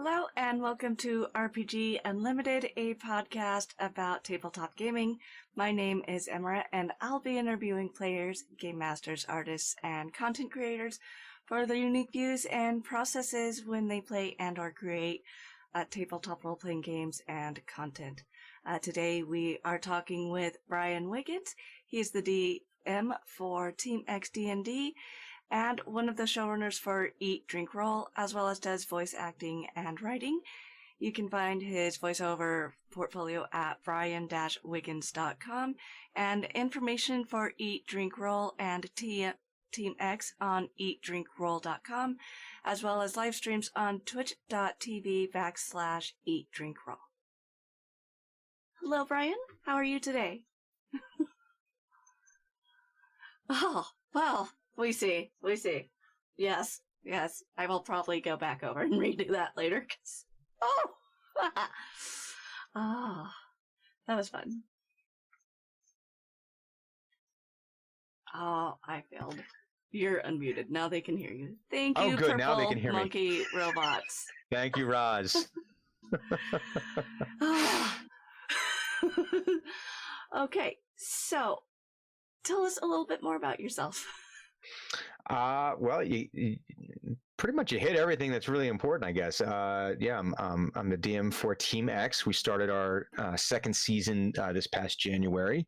Hello and welcome to RPG Unlimited, a podcast about tabletop gaming. My name is Emra and I'll be interviewing players, game masters, artists, and content creators for their unique views and processes when they play and or create tabletop role-playing games and content. Today we are talking with Brian Wiggins. He's the DM for TeamX D&D and one of the showrunners for EatDrinkRoll, as well as does voice acting and writing. You can find his voiceover portfolio at brian-wiggins.com, and information for EatDrinkRoll and TeamX on EatDrinkRoll.com, as well as live streams on twitch.tv/EatDrinkRoll. Hello, Brian. How are you today? Oh, well, we see. Yes. I will probably go back over and redo that later. That was fun. Oh, I failed. You're unmuted. Now they can hear you. Thank you, good. purple Now they can hear monkey robots. Thank you, Roz. Okay, so tell us a little bit more about yourself. Well, you pretty much you hit everything that's really important, I guess. I'm the DM for TeamX. We started our second season this past January.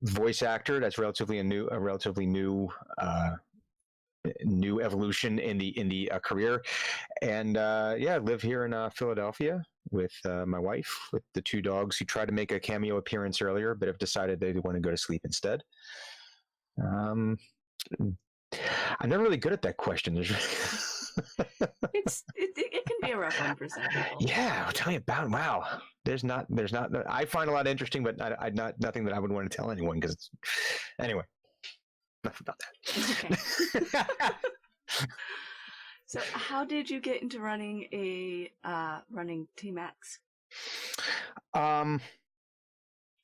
Voice actor. That's relatively new evolution in the career, and live here in Philadelphia with my wife, with the two dogs who tried to make a cameo appearance earlier, but have decided they want to go to sleep instead. I'm never really good at that question. It can be a rough one for some people. Yeah, tell me about it. Wow. There's not. I find a lot interesting, but nothing that I would want to tell anyone because anyway. Enough about that. Okay. So, how did you get into running TeamX?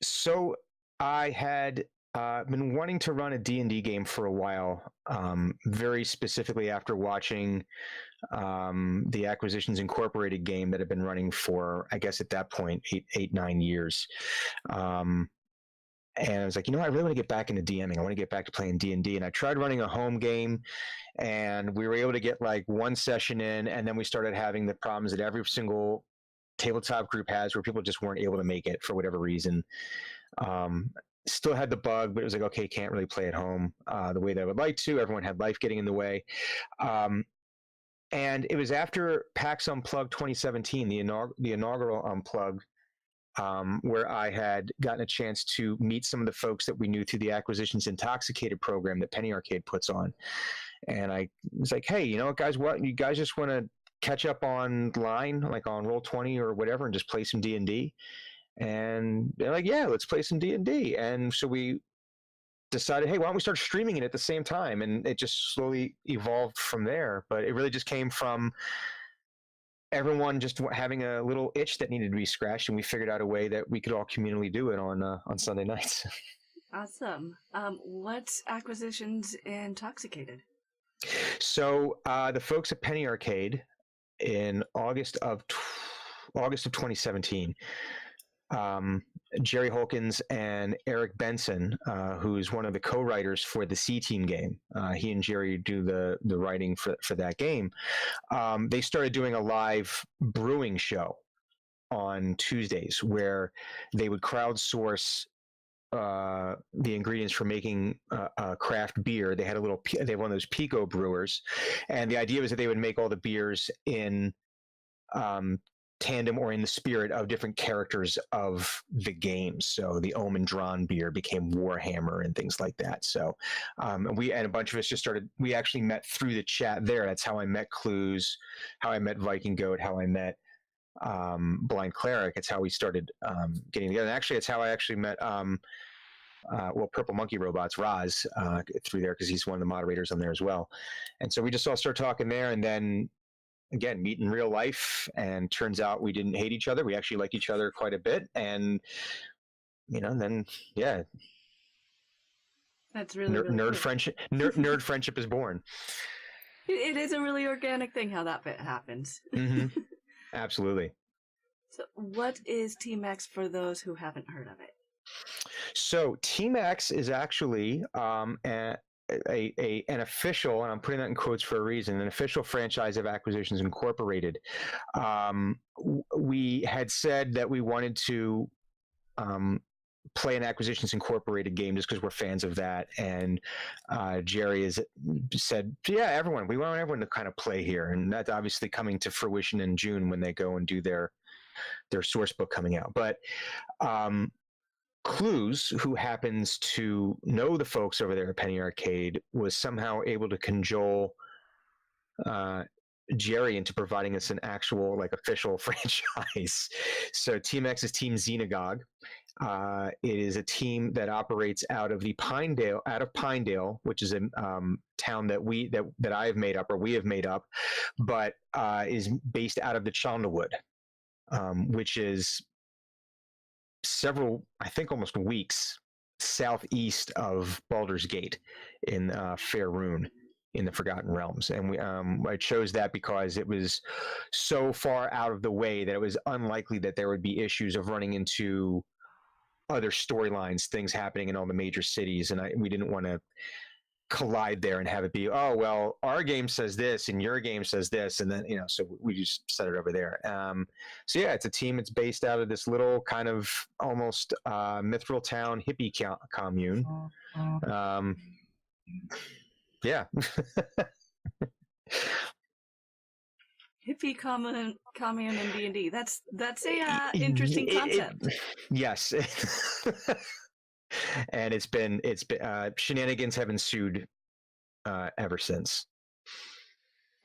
So I had been wanting to run a D&D game for a while, very specifically after watching the Acquisitions Incorporated game that had been running for, I guess at that point, 9 years. And I was like, I really want to get back into DMing. I want to get back to playing D&D. And I tried running a home game, and we were able to get like one session in, and then we started having the problems that every single tabletop group has where people just weren't able to make it for whatever reason. Still had the bug, but it was like, okay, can't really play at home the way that I would like to. Everyone had life getting in the way. And it was after PAX Unplugged 2017, the inaugural Unplugged, where I had gotten a chance to meet some of the folks that we knew through the Acquisitions Intoxicated program that Penny Arcade puts on. And I was like, hey, guys, what? You guys just want to catch up online, like on Roll20 or whatever, and just play some D&D? And they're like, yeah, let's play some D&D. And so we decided, hey, why don't we start streaming it at the same time? And it just slowly evolved from there. But it really just came from everyone just having a little itch that needed to be scratched, and we figured out a way that we could all communally do it on Sunday nights. Awesome. What's Acquisitions Intoxicated? So the folks at Penny Arcade in August of 2017, Jerry Holkins and Eric Benson, who's one of the co-writers for the C-Team game. He and Jerry do the writing for that game. They started doing a live brewing show on Tuesdays where they would crowdsource the ingredients for making craft beer. They had they have one of those Pico brewers, and the idea was that they would make all the beers in tandem or in the spirit of different characters of the game. So the Omen Drawn beer became Warhammer and things like that. So and a bunch of us just started, we actually met through the chat there. That's how I met Clues, how I met Viking Goat, how I met Blind Cleric. It's how we started getting together. And actually, it's how I actually met Purple Monkey Robots, Roz, through there, because he's one of the moderators on there as well. And so we just all started talking there, and then again, meet in real life, and turns out we didn't hate each other. We actually liked each other quite a bit, and that's really, really nerd cool. friendship. Nerd friendship is born. It is a really organic thing how that bit happens. Mm-hmm. Absolutely. So what is TeamX for those who haven't heard of it? So TeamX is actually an official, and I'm putting that in quotes for a reason, an official franchise of Acquisitions Incorporated. We had said that we wanted to play an Acquisitions Incorporated game just because we're fans of that, and Jerry has said, yeah, we want everyone to kind of play here, and that's obviously coming to fruition in June when they go and do their source book coming out. But Clues, who happens to know the folks over there at Penny Arcade, was somehow able to cajole Jerry into providing us an actual, like, official franchise. So TeamX is Team Xenagog. It is a team that operates out of Pinedale, which is a town that I have made up, or we have made up, but is based out of the Chandlewood, which is several, I think almost weeks southeast of Baldur's Gate in Faerun in the Forgotten Realms. And I chose that because it was so far out of the way that it was unlikely that there would be issues of running into other storylines, things happening in all the major cities. And we didn't want to collide there and have it be, oh, well, our game says this and your game says this, and then, so we just set it over there. So yeah, it's a team. It's based out of this little kind of almost Mithril Town hippie commune. Yeah. Hippie commune in D&D. That's a interesting concept. Yes. And it's been shenanigans have ensued ever since,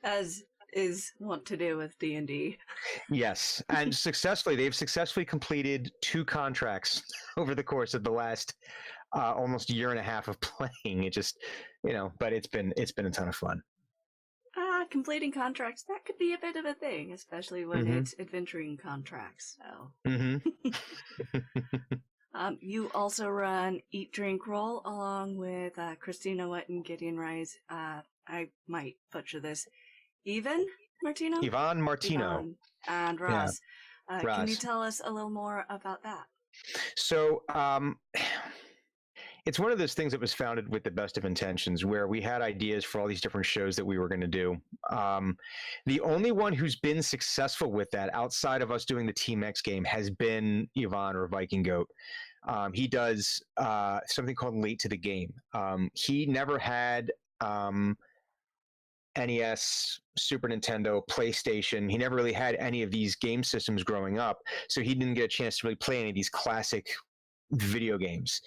as is wont to do with D&D. Yes, and they've successfully completed 2 contracts over the course of the last almost year and a half of playing. It just, but it's been a ton of fun. Completing contracts, that could be a bit of a thing, especially when it's adventuring contracts. So. You also run EatDrinkRoll along with Christina Witt and Gideon Rise. I might butcher this. Ivan Martino? Ivan Martino. And Ross. Yeah. Can you tell us a little more about that? So, it's one of those things that was founded with the best of intentions, where we had ideas for all these different shows that we were going to do. The only one who's been successful with that outside of us doing the TeamX game has been Ivan, or Viking Goat. He does something called Late to the Game. He never had NES, Super Nintendo, PlayStation. He never really had any of these game systems growing up, so he didn't get a chance to really play any of these classic video games.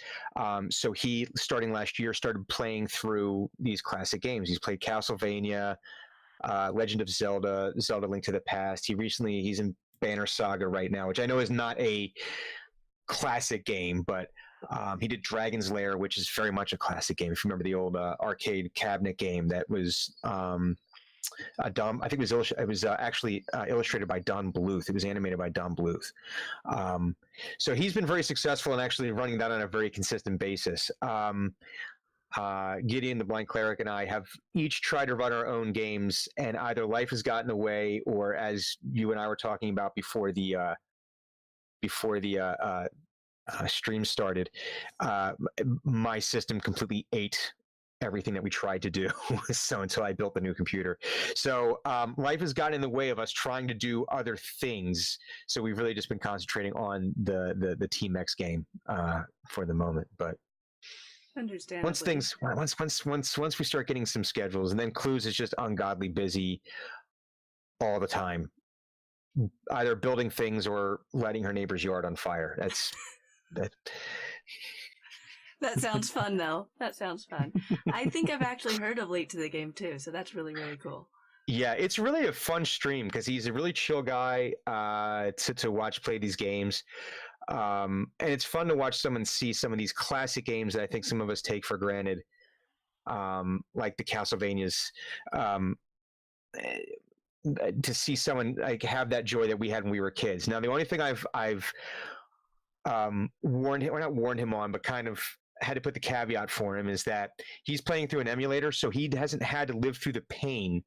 So he, starting last year, started playing through these classic games. He's played Castlevania, Legend of Zelda, Zelda Link to the Past. He's in Banner Saga right now, which I know is not a classic game, but he did Dragon's Lair, which is very much a classic game. If you remember the old arcade cabinet game that was I think it was actually illustrated by Don Bluth. It was animated by Don Bluth. So he's been very successful in actually running that on a very consistent basis. Gideon, the Blind Cleric, and I have each tried to run our own games, and either life has gotten in the way, or, as you and I were talking about before the stream started, my system completely ate everything that we tried to do. So until I built the new computer, so life has gotten in the way of us trying to do other things. So we've really just been concentrating on the TeamX game for the moment. But understandably, once we start getting some schedules, and then Clues is just ungodly busy all the time, either building things or lighting her neighbor's yard on fire. That sounds fun, though. That sounds fun. I think I've actually heard of Late to the Game, too, so that's really, really cool. Yeah, it's really a fun stream because he's a really chill guy to watch play these games. And it's fun to watch someone see some of these classic games that I think some of us take for granted, like the Castlevanias. To see someone like have that joy that we had when we were kids. Now, the only thing I've warned him, or not warned him on, but kind of had to put the caveat for him is that he's playing through an emulator, so he hasn't had to live through the pain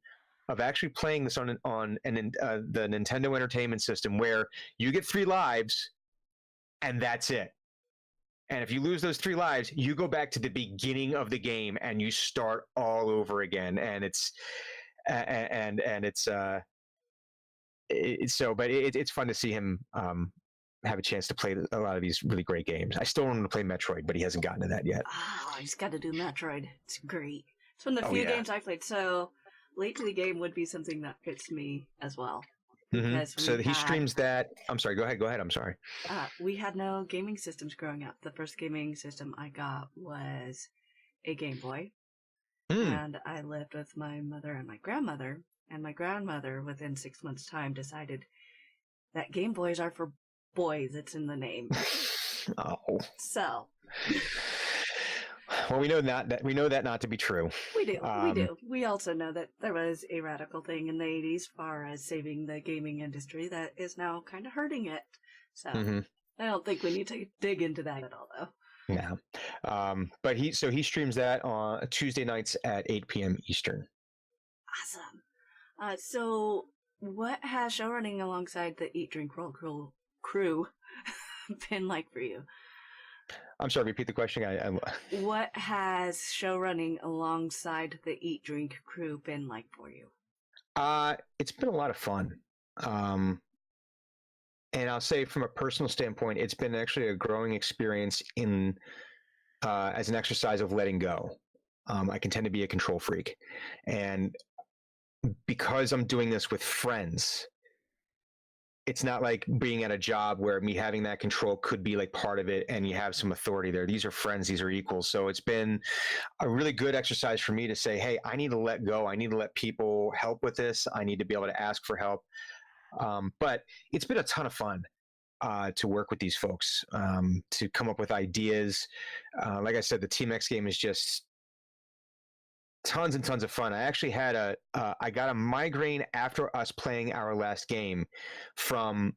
of actually playing this on the Nintendo Entertainment System, where you get 3 lives and that's it. And if you lose those 3 lives, you go back to the beginning of the game and you start all over again. And it's it's fun to see him have a chance to play a lot of these really great games. I still want him to play Metroid, but he hasn't gotten to that yet. Oh, he's got to do Metroid. It's great. It's one of the few games I played. So late to the game would be something that fits me as well. Mm-hmm. So he streams that. I'm sorry. Go ahead. I'm sorry. We had no gaming systems growing up. The first gaming system I got was a Game Boy. And I lived with my mother and my grandmother. And my grandmother, within 6 months' time, decided that Game Boys are for boys. It's in the name. Oh. So. Well, we know that not to be true. We do. We also know that there was a radical thing in the 80s as far as saving the gaming industry that is now kind of hurting it. So I don't think we need to dig into that at all, though. Yeah. But he streams that on Tuesday nights at 8 p.m. Eastern. Awesome. So what has showrunning alongside the EatDrinkRoll crew been like for you? I'm sorry, repeat the question. What has showrunning alongside the Eat Drink crew been like for you? It's been a lot of fun. And I'll say from a personal standpoint, it's been actually a growing experience as an exercise of letting go. I can tend to be a control freak. And because I'm doing this with friends, it's not like being at a job where me having that control could be like part of it and you have some authority there. These are friends, these are equals. So it's been a really good exercise for me to say, hey, I need to let go. I need to let people help with this. I need to be able to ask for help. But it's been a ton of fun to work with these folks, to come up with ideas. Like I said, the TeamX game is just tons and tons of fun. I actually had I got a migraine after us playing our last game from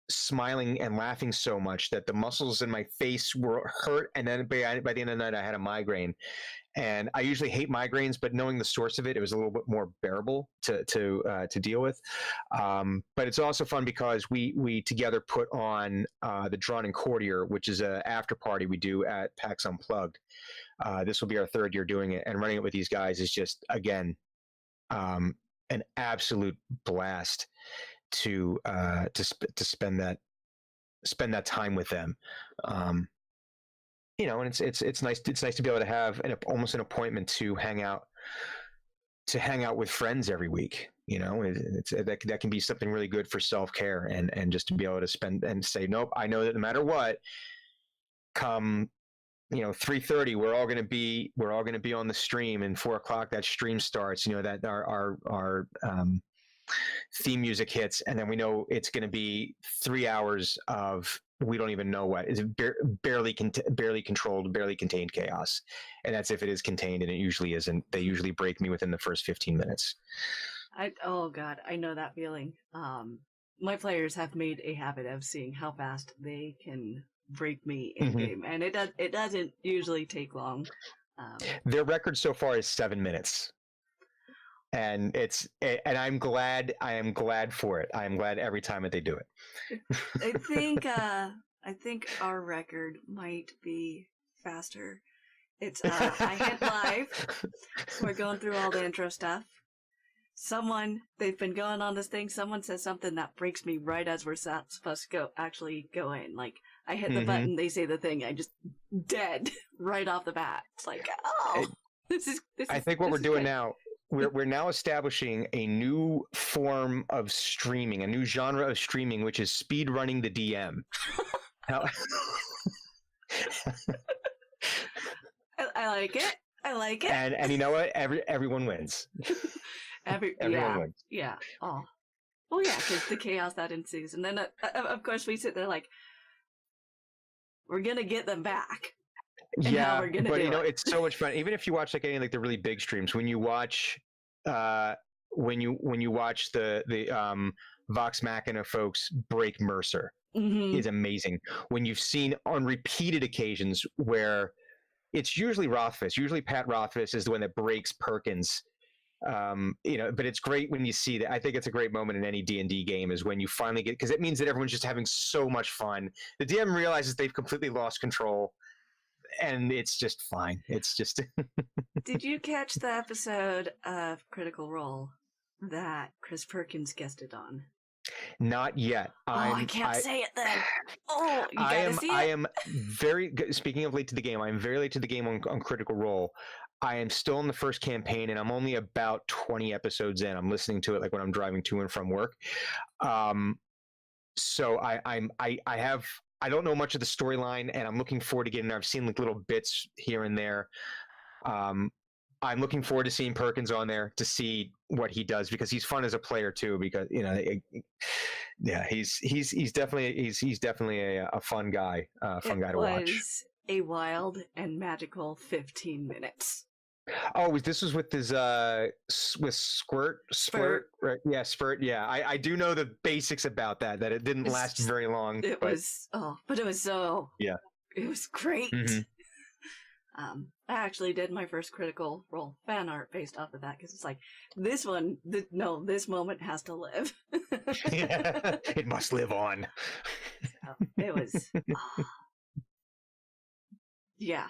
smiling and laughing so much that the muscles in my face were hurt. And then by the end of the night, I had a migraine. And I usually hate migraines, but knowing the source of it, it was a little bit more bearable to deal with. But it's also fun because we together put on the Drawn and Courtier, which is an after party we do at PAX Unplugged. This will be our 3rd year doing it, and running it with these guys is just, again, an absolute blast to spend that time with them. You know, and it's nice to be able to have almost an appointment to hang out with friends every week. You know, that can be something really good for self-care and just to be able to spend and say, nope, I know that no matter what, come 3:30 we're all going to be on the stream, and 4 o'clock that stream starts, that our theme music hits, and then we know it's going to be 3 hours of we don't even know what is barely controlled, barely contained chaos. And that's if it is contained, and it usually isn't. They usually break me within the first 15 minutes. Oh God, I know that feeling. My players have made a habit of seeing how fast they can break me in game, and it doesn't usually take long. Their record so far is 7 minutes, and I am glad for it. I am glad every time that they do it. I think our record might be faster. It's I hit live. We're going through all the intro stuff. They've been going on this thing. Someone says something that breaks me right as we're supposed to go in. Like, I hit the button, they say the thing, I just dead right off the bat. It's like, this is. I think what we're doing now, we're now establishing a new form of streaming, a new genre of streaming, which is speed running the DM. I like it. I like it. And you know what? Everyone wins. Everyone wins. Yeah. Oh. Well, yeah, because the chaos that ensues, and then of course we sit there like, we're gonna get them back. Yeah, but it's so much fun. Even if you watch any the really big streams, when you watch when you watch the Vox Machina folks break Mercer, is amazing. When you've seen on repeated occasions where it's usually Rothfuss. Usually Pat Rothfuss is the one that breaks Perkins. But it's great when you see that. I think it's a great moment in any D&D game is when you finally get, because it means that everyone's just having so much fun. The DM realizes they've completely lost control, and it's just fine. It's just. Did you catch the episode of Critical Role that Chris Perkins guested on? Not yet. I can't say it then. Oh, you gotta see it. I am very. Speaking of late to the game, I am very late to the game on Critical Role. I am still in the first campaign, and I'm only about 20 episodes in. I'm listening to it like when I'm driving to and from work. So I don't know much of the storyline, and I'm looking forward to getting there. I've seen like little bits here and there. I'm looking forward to seeing Perkins on there to see what he does, because he's fun as a player too. Because he's definitely a fun guy. To watch. It was a wild and magical 15 minutes. Oh, this was with his with Squirt, right? Yeah, Spurt. Yeah, I do know the basics about that. That it didn't last very long. But it was so. Yeah. It was great. Mm-hmm. I actually did my first Critical Role fan art based off of that, because it's like this moment has to live. Yeah, it must live on. So it was. Yeah,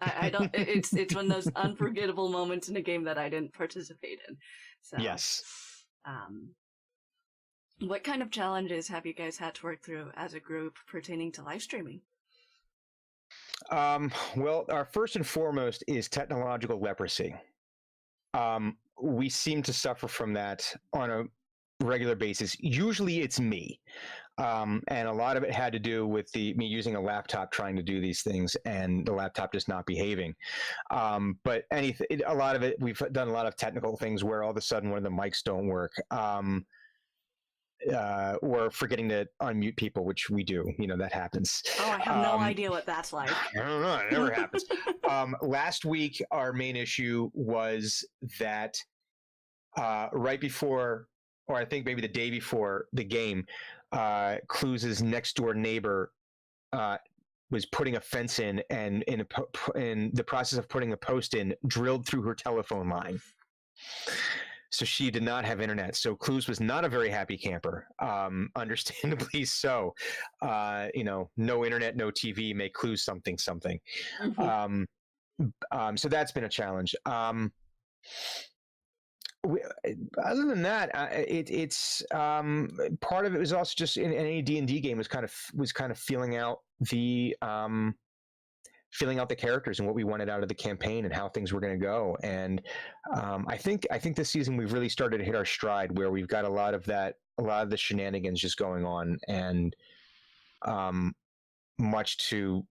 I don't. It's one of those unforgettable moments in a game that I didn't participate in. So yes. What kind of challenges have you guys had to work through as a group pertaining to live streaming? Well, our first and foremost is technological leprosy. We seem to suffer from that on a regular basis. Usually it's me. And a lot of it had to do with me using a laptop trying to do these things, and the laptop just not behaving. But a lot of it, we've done a lot of technical things where all of a sudden one of the mics don't work. Or forgetting to unmute people, which we do. That happens. Oh, I have no idea what that's like. I don't know. It never happens. Last week, our main issue was that right before, or I think maybe the day before the game, Clues' next door neighbor was putting a fence in, and in the process of putting a post in, drilled through her telephone line. So she did not have internet. So Clues was not a very happy camper, understandably so. No internet, no TV, make Clues something. Mm-hmm. So that's been a challenge. Other than that, it's part of it was also just in any D&D game was kind of feeling out the characters and what we wanted out of the campaign and how things were going to go. And I think this season we've really started to hit our stride, where we've got a lot of the shenanigans just going on, and much to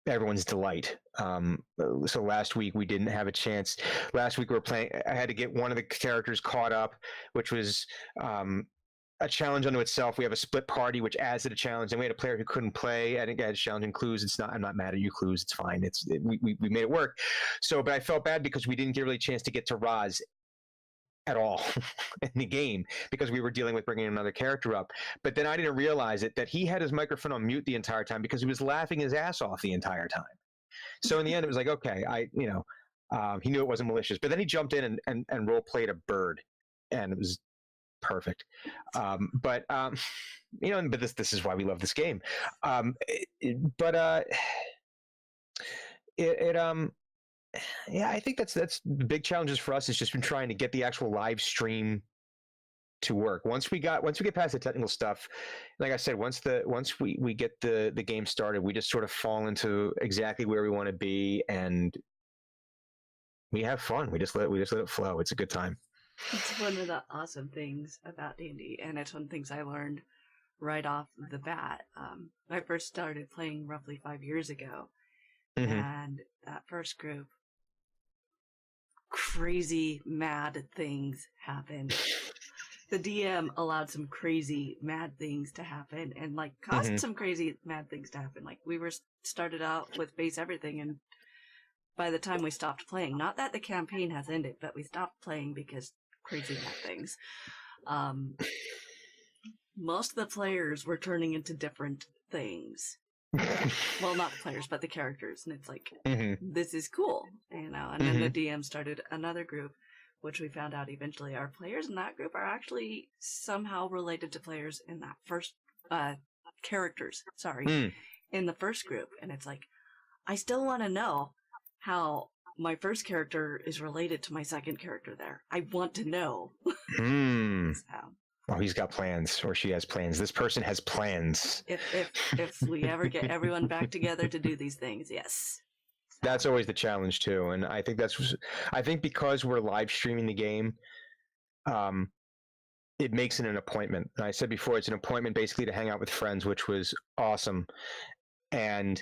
everyone's delight. So last week we didn't have a chance. Last week we were playing. I had to get one of the characters caught up, which was a challenge unto itself. We have a split party, which adds to the challenge. And we had a player who couldn't play. I think I had a challenge in Clues. I'm not mad at you, Clues. It's fine. We made it work. So, but I felt bad because we didn't get really a chance to get to Roz at all in the game, because we were dealing with bringing another character up. But then I didn't realize that he had his microphone on mute the entire time, because he was laughing his ass off the entire time. So in the end, it was like, okay, he knew it wasn't malicious. But then he jumped in and role played a bird, and it was perfect. But this is why we love this game. Yeah, I think that's the big challenges for us, has just been trying to get the actual live stream to work. Once we get past the technical stuff, like I said, once we get the game started, we just sort of fall into exactly where we want to be, and we have fun. We just let it flow. It's a good time. It's one of the awesome things about D&D, and it's one of the things I learned right off the bat. I first started playing roughly 5 years ago, mm-hmm. and that first group, crazy mad things happened. The DM allowed some crazy mad things to happen, and caused mm-hmm. some crazy mad things to happen. We were started out with base everything, and by the time we stopped playing, not that the campaign has ended, but we stopped playing because crazy mad things. Most of the players were turning into different things, well, not the players, but the characters. And it's like, Mhm. this is cool, you know. And then the DM started another group, which we found out eventually our players in that group are actually somehow related to players in that first, characters, sorry, in the first group. And it's like, I still want to know how my first character is related to my second character there. I want to know. So, Oh, he's got plans, or she has plans. This person has plans. if we ever get everyone back together to do these things, yes. So. That's always the challenge too, and I think because we're live streaming the game, it makes it an appointment. And I said before, it's an appointment basically to hang out with friends, which was awesome, and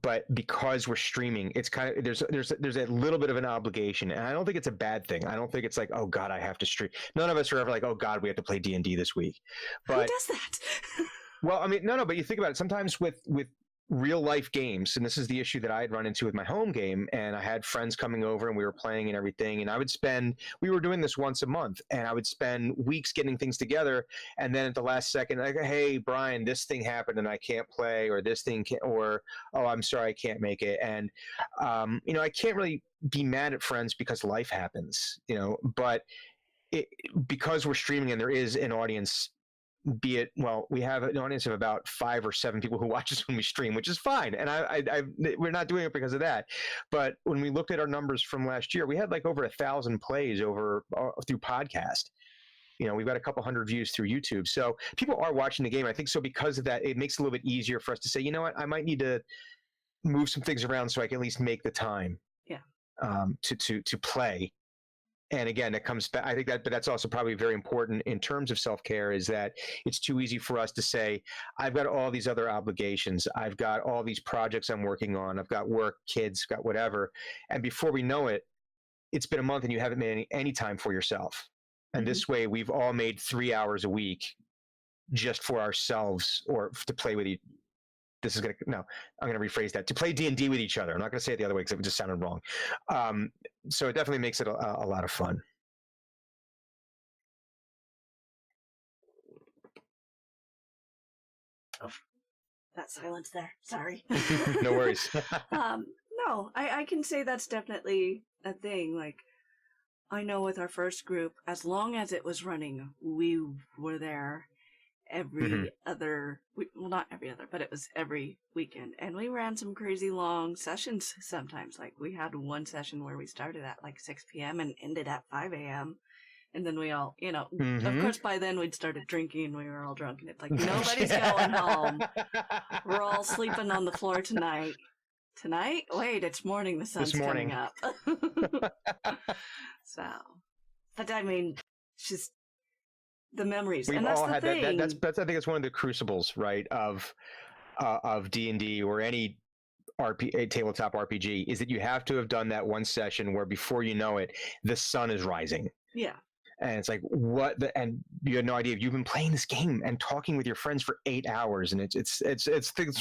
but because we're streaming, it's kind of there's a little bit of an obligation, and I don't think it's a bad thing. I don't think it's like, oh God, I have to stream. None of us are ever like, oh God, we have to play D&D this week. But who does that? well, I mean, no, but you think about it. Sometimes with real life games, and this is the issue that I had run into with my home game, and I had friends coming over and we were playing and everything, and we were doing this once a month, and I would spend weeks getting things together, and then at the last second, like, hey Brian, this thing happened and I can't play, or this thing can't, or oh, I'm sorry, I can't make it. And I can't really be mad at friends because life happens, but because we're streaming and there is an audience, be it, well, we have an audience of about 5 or 7 people who watch us when we stream, which is fine, and we're not doing it because of that. But when we looked at our numbers from last year, we had like over 1,000 plays over through podcast. We've got a couple hundred views through YouTube, so people are watching the game. I think so because of that, it makes it a little bit easier for us to say, you know what, I might need to move some things around so I can at least make the time, to play. And again, it comes back. I think but that's also probably very important in terms of self-care, is that it's too easy for us to say, I've got all these other obligations. I've got all these projects I'm working on. I've got work, kids, got whatever. And before we know it, it's been a month and you haven't made any time for yourself. And this way we've all made 3 hours a week just for ourselves, or to play with I'm going to rephrase that, to play D&D with each other. I'm not going to say it the other way because it just sounded wrong. So it definitely makes it a lot of fun. Oh, that silence there. Sorry. No worries. No, I can say that's definitely a thing. Like, I know with our first group, as long as it was running, we were there every other, well, not every other, but it was every weekend. And we ran some crazy long sessions sometimes. Like, we had one session where we started at like 6 p.m. and ended at 5 a.m. And then we all, of course, by then we'd started drinking and we were all drunk. And it's like, nobody's going home. We're all sleeping on the floor tonight. Tonight? Wait, it's morning. The sun's coming up. So, but I mean, just the memories. We've and that's all the had thing. That's I think it's one of the crucibles, right, of D&D or any tabletop RPG, is that you have to have done that one session where before you know it, the sun is rising. Yeah. And it's like, and you had no idea. You've been playing this game and talking with your friends for 8 hours, and it's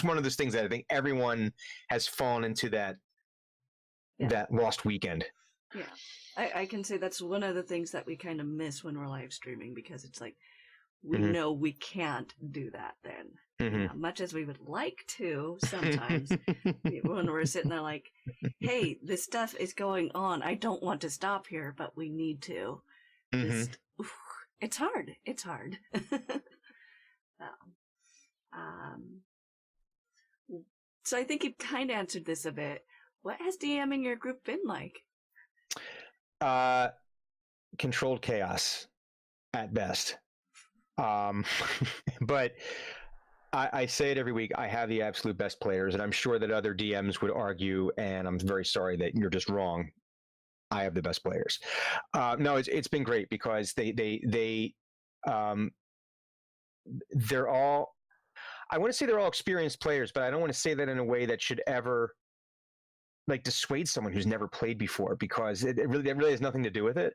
one of those things that I think everyone has fallen into that lost weekend. Yeah. I can say that's one of the things that we kind of miss when we're live streaming, because it's like, we know we can't do that then. Much as we would like to sometimes, when we're sitting there like, hey, this stuff is going on. I don't want to stop here, but we need to. It's hard. It's hard. So I think you kind of answered this a bit. What has DMing your group been like? Controlled chaos at best. But I say it every week, I have the absolute best players, and I'm sure that other DMs would argue, and I'm very sorry that you're just wrong. I have the best players. No, it's been great because they're all, I want to say they're all experienced players, but I don't want to say that in a way that should ever like dissuade someone who's never played before, because it really has nothing to do with it.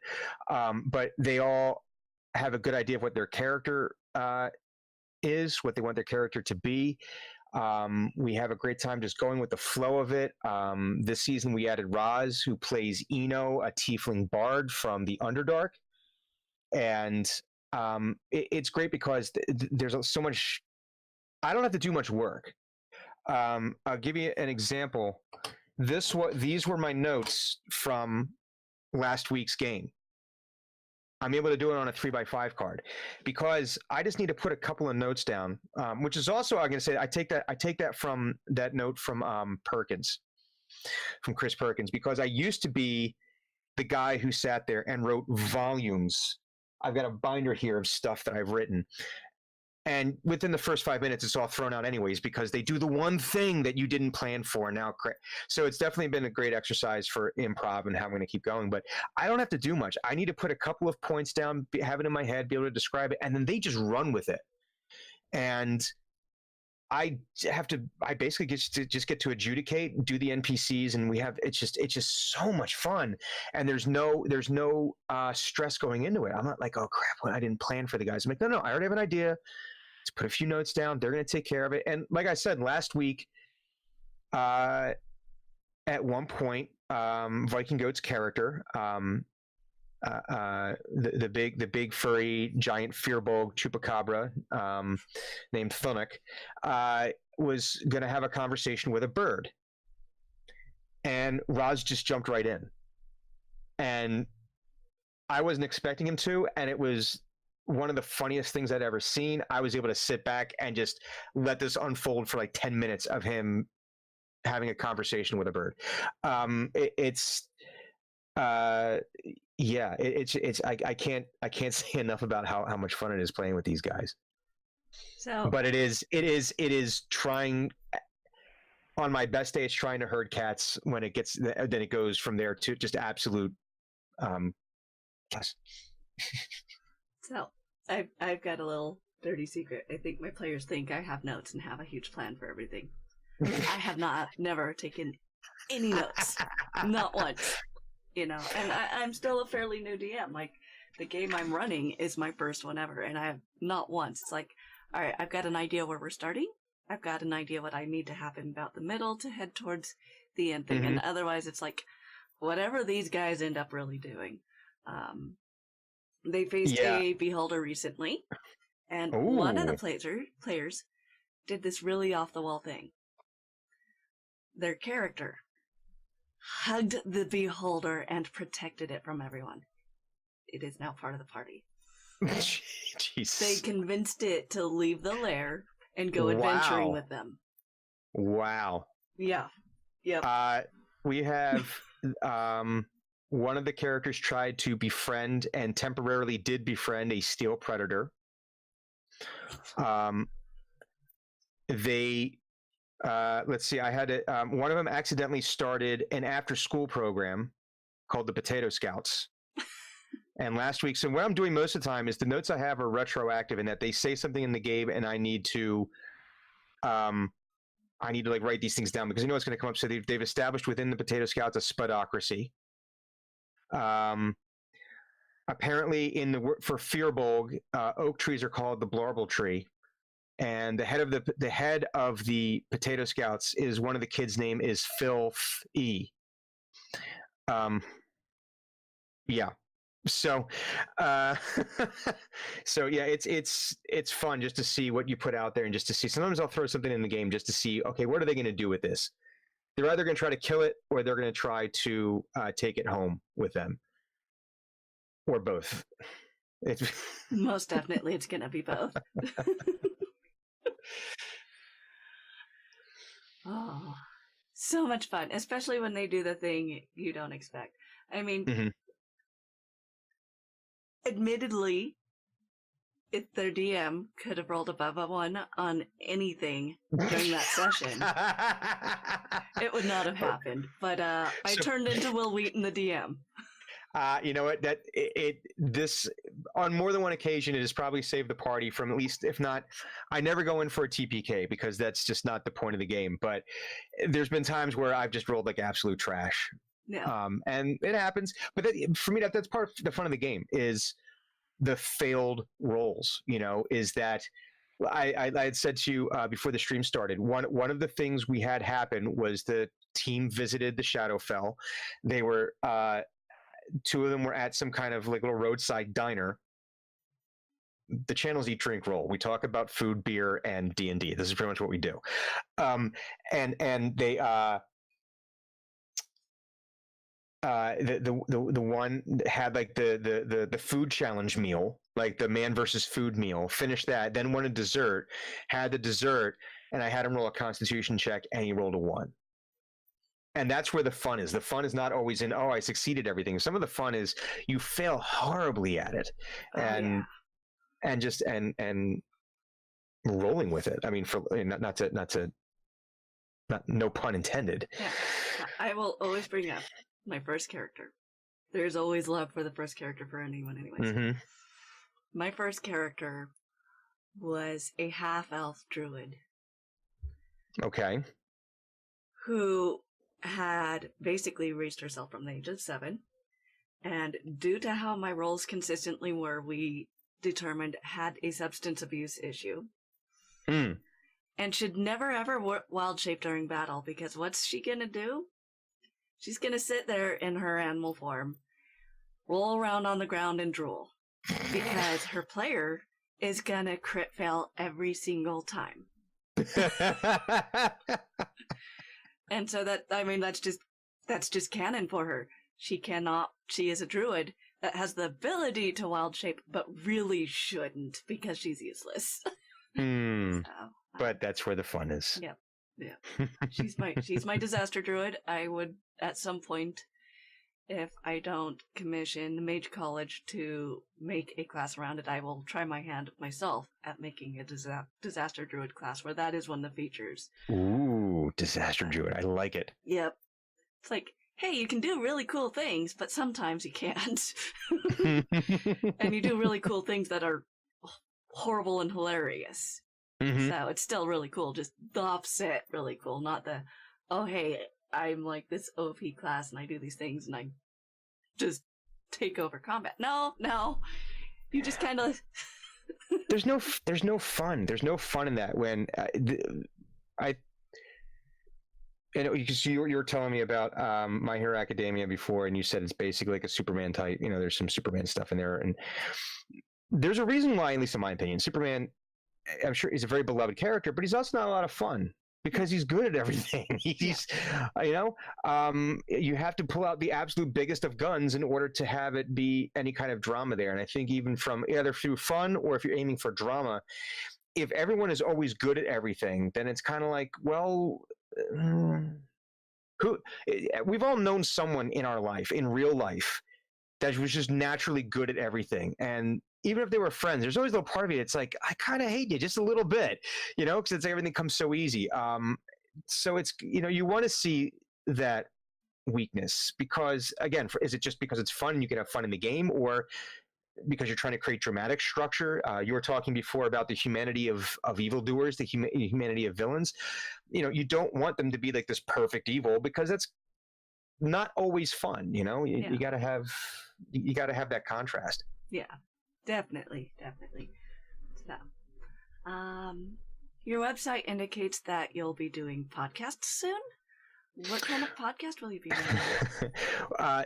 But they all have a good idea of what their character is, what they want their character to be. We have a great time just going with the flow of it. This season we added Roz, who plays Eno, a tiefling bard from the Underdark. And it's great because there's so much I don't have to do much work. I'll give you an example. These were my notes from last week's game. I'm able to do it on a 3x5 card because I just need to put a couple of notes down, which is also, I'm going to say, I take that from that note from Perkins, from Chris Perkins, because I used to be the guy who sat there and wrote volumes. I've got a binder here of stuff that I've written. And within the first 5 minutes, it's all thrown out anyways, because they do the one thing that you didn't plan for. Now, so it's definitely been a great exercise for improv and how I'm going to keep going. But I don't have to do much. I need to put a couple of points down, have it in my head, be able to describe it, and then they just run with it. And I basically just get to adjudicate, do the NPCs, and it's just so much fun. And there's no stress going into it. I'm not like, oh crap, I didn't plan for the guys. I'm like, no, I already have an idea. Let's put a few notes down. They're going to take care of it. And like I said, last week, at one point, Viking Goat's character, the big furry giant fearbog chupacabra, named Thunuk, was going to have a conversation with a bird, and Roz just jumped right in, and I wasn't expecting him to, and it was one of the funniest things I'd ever seen. I was able to sit back and just let this unfold for like 10 minutes of him having a conversation with a bird. I can't say enough about how much fun it is playing with these guys. So, but it is trying. On my best day, it's trying to herd cats. When it gets, then it goes from there to just absolute. Yes. So I've got a little dirty secret. I think my players think I have notes and have a huge plan for everything. I have never taken any notes, not once. And I'm still a fairly new DM. Like, the game I'm running is my first one ever, and I have not once. It's like, all right, I've got an idea where we're starting. I've got an idea what I need to happen about the middle to head towards the end thing. Mm-hmm. And otherwise, it's like, whatever these guys end up really doing. They faced a beholder recently, and one of the players did this really off-the-wall thing. Their character hugged the beholder and protected it from everyone. It is now part of the party. Jeez. They convinced it to leave the lair and go adventuring with them. Wow. Yeah. Yep. We have one of the characters tried to befriend and temporarily did befriend a steel predator. Let's see, I had one of them accidentally started an after-school program called the Potato Scouts. And last week, so what I'm doing most of the time is the notes I have are retroactive in that they say something in the game and I need to like write these things down because it's going to come up. So they've established within the Potato Scouts a spudocracy. Apparently for Fearbolg, oak trees are called the Blorble tree. And the head of the Potato Scouts is one of the kids' name is Filth E. Yeah. So, it's fun just to see what you put out there and just to see. Sometimes I'll throw something in the game just to see, okay, what are they going to do with this? They're either going to try to kill it or they're going to try to take it home with them, or both. Most definitely, it's going to be both. Oh, so much fun, especially when they do the thing you don't expect. I mean, mm-hmm. Admittedly, if their DM could have rolled above a 1 on anything during that session, it would not have happened. But I turned into Will Wheaton, the DM. You know what? This on more than one occasion, it has probably saved the party from, at least, if not, I never go in for a TPK because that's just not the point of the game. But there's been times where I've just rolled like absolute trash. Yeah. And it happens. But for me, that's part of the fun of the game is the failed rolls. Is that I had said to you before the stream started. One of the things we had happen was the team visited the Shadowfell. They were. 2 of them were at some kind of like little roadside diner. the channel's Eat, Drink, Roll. We talk about food, beer, and D&D. This is pretty much what we do. And they the one had like the food challenge meal, like the man versus food meal. Finished that, then wanted dessert. Had the dessert, and I had him roll a Constitution check, and he rolled a 1. And that's where the fun is. The fun is not always in, oh, I succeeded everything. Some of the fun is you fail horribly at it, and just rolling with it. I mean, for no pun intended. Yeah, I will always bring up my first character. There's always love for the first character for anyone, anyways. Mm-hmm. My first character was a half-elf druid. Okay. Who had basically raised herself from the age of 7, and due to how my rolls consistently were, we determined had a substance abuse issue. Mm. And should never ever wild shape during battle, because what's she gonna do? She's gonna sit there in her animal form, roll around on the ground and drool, because her player is gonna crit fail every single time. And so that's just canon for her. She is a druid that has the ability to wild shape, but really shouldn't, because she's useless. So, but that's where the fun is. Yep. Yeah. She's my disaster druid. I would, at some point, if I don't commission the Mage College to make a class around it, I will try my hand myself at making a disaster druid class, where that is one of the features. Ooh, disaster druid. I like it. Yep. It's like, hey, you can do really cool things, but sometimes you can't. And you do really cool things that are horrible and hilarious. Mm-hmm. So it's still really cool, just the opposite really cool, not the, oh hey, I'm like this OP class and I do these things and I just take over combat. No, you just kind of... There's no fun. There's no fun in that when because you were telling me about My Hero Academia before, and you said it's basically like a Superman type. There's some Superman stuff in there, and there's a reason why, at least in my opinion, Superman, I'm sure he's a very beloved character, but he's also not a lot of fun because he's good at everything. He's, you have to pull out the absolute biggest of guns in order to have it be any kind of drama there. And I think even from either through fun or if you're aiming for drama, if everyone is always good at everything, then it's kind of like, well, we've all known someone in our life, in real life, that was just naturally good at everything. And even if they were friends, there's always a little part of you that's like, I kind of hate you just a little bit, because it's like everything comes so easy. So it's, you want to see that weakness because, again, is it just because it's fun and you can have fun in the game, or because you're trying to create dramatic structure? You were talking before about the humanity of evildoers, the humanity of villains. You don't want them to be like this perfect evil, because that's not always fun. You got to have that contrast. Yeah. Definitely. So, your website indicates that you'll be doing podcasts soon. What kind of podcast will you be doing?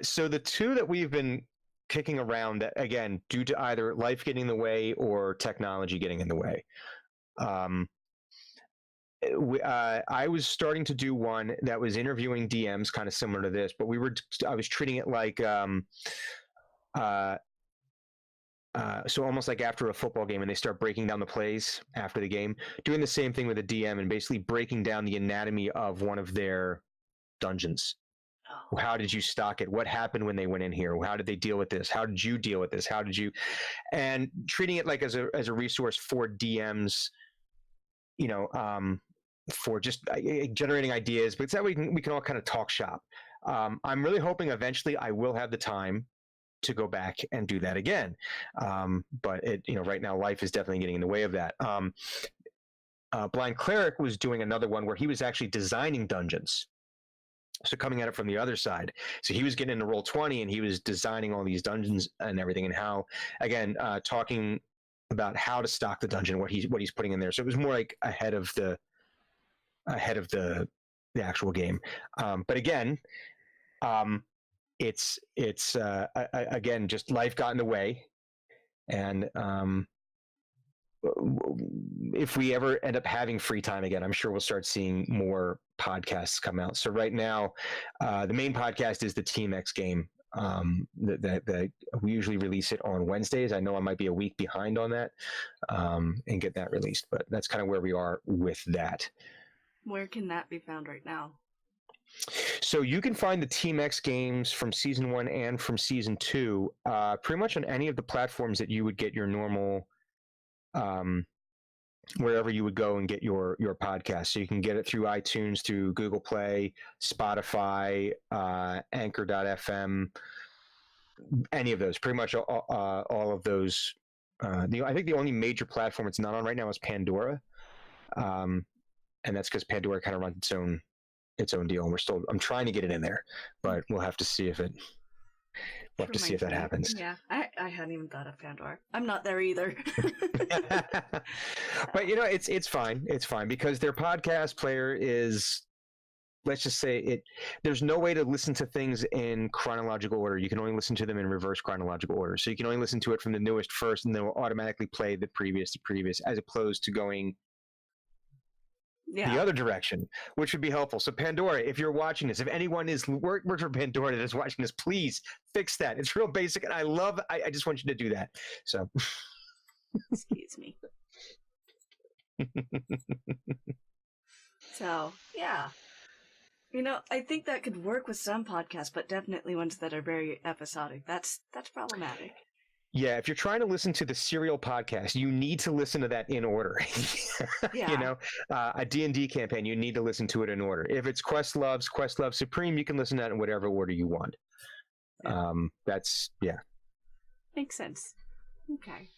So the two that we've been kicking around, that again, due to either life getting in the way or technology getting in the way. I was starting to do one that was interviewing DMs, kind of similar to this, but I was treating it like, so almost like after a football game and they start breaking down the plays after the game, doing the same thing with a DM and basically breaking down the anatomy of one of their dungeons. Oh. How did you stock it? What happened when they went in here? How did they deal with this? How did you deal with this? And treating it like as a resource for DMs, for just generating ideas, but it's that we can all kind of talk shop. I'm really hoping eventually I will have the time to go back and do that again. But right now life is definitely getting in the way of that. Blind Cleric was doing another one where he was actually designing dungeons. So coming at it from the other side. So he was getting into Roll20 and he was designing all these dungeons and everything, and how, again, talking about how to stock the dungeon, what he's putting in there. So it was more like ahead of the actual game. But again, it's again, just life got in the way, and if we ever end up having free time again, I'm sure we'll start seeing more podcasts come out. So right now, the main podcast is the TeamX game. That we usually release it on Wednesdays. I know I might be a week behind on that, and get that released, but that's kind of where we are with that. Where can that be found right now? So you can find the TeamX games from season 1 and from season 2, pretty much on any of the platforms that you would get your normal, wherever you would go and get your podcast. So you can get it through iTunes, through Google Play, Spotify, Anchor.fm, any of those. Pretty much all of those. I think the only major platform it's not on right now is Pandora, and that's because Pandora kind of runs its own deal, and I'm trying to get it in there, but we'll have to see if that happens. Yeah, I hadn't even thought of Pandora. I'm not there either. But it's fine. It's fine because their podcast player is, let's just say there's no way to listen to things in chronological order. You can only listen to them in reverse chronological order. So you can only listen to it from the newest first, and then it will automatically play the previous, as opposed to going the other direction, which would be helpful. So Pandora, if you're watching this, if anyone works for Pandora that is watching this, please fix that. It's real basic, and I just want you to do that. So, excuse me. So yeah, I think that could work with some podcasts, but definitely ones that are very episodic. That's problematic. Yeah, if you're trying to listen to the serial podcast, you need to listen to that in order. Yeah. A D&D campaign, you need to listen to it in order. If it's Questlove Supreme, you can listen to that in whatever order you want. Yeah. Makes sense. Okay.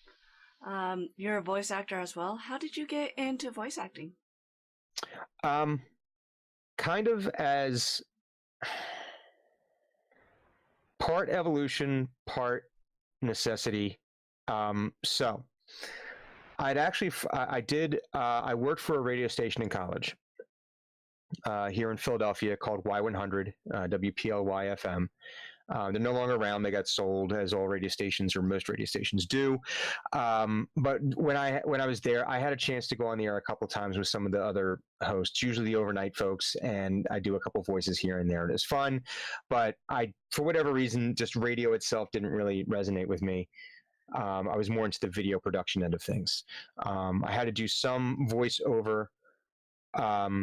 You're a voice actor as well. How did you get into voice acting? Kind of as part evolution, part necessity. So I worked for a radio station in college here in Philadelphia called Y100, WPLY-FM. They're no longer around. They got sold, as all radio stations or most radio stations do. But when I was there, I had a chance to go on the air a couple of times with some of the other hosts, usually the overnight folks, and I do a couple voices here and there, and it's fun. But for whatever reason, just radio itself didn't really resonate with me. I was more into the video production end of things. I had to do some voiceover. I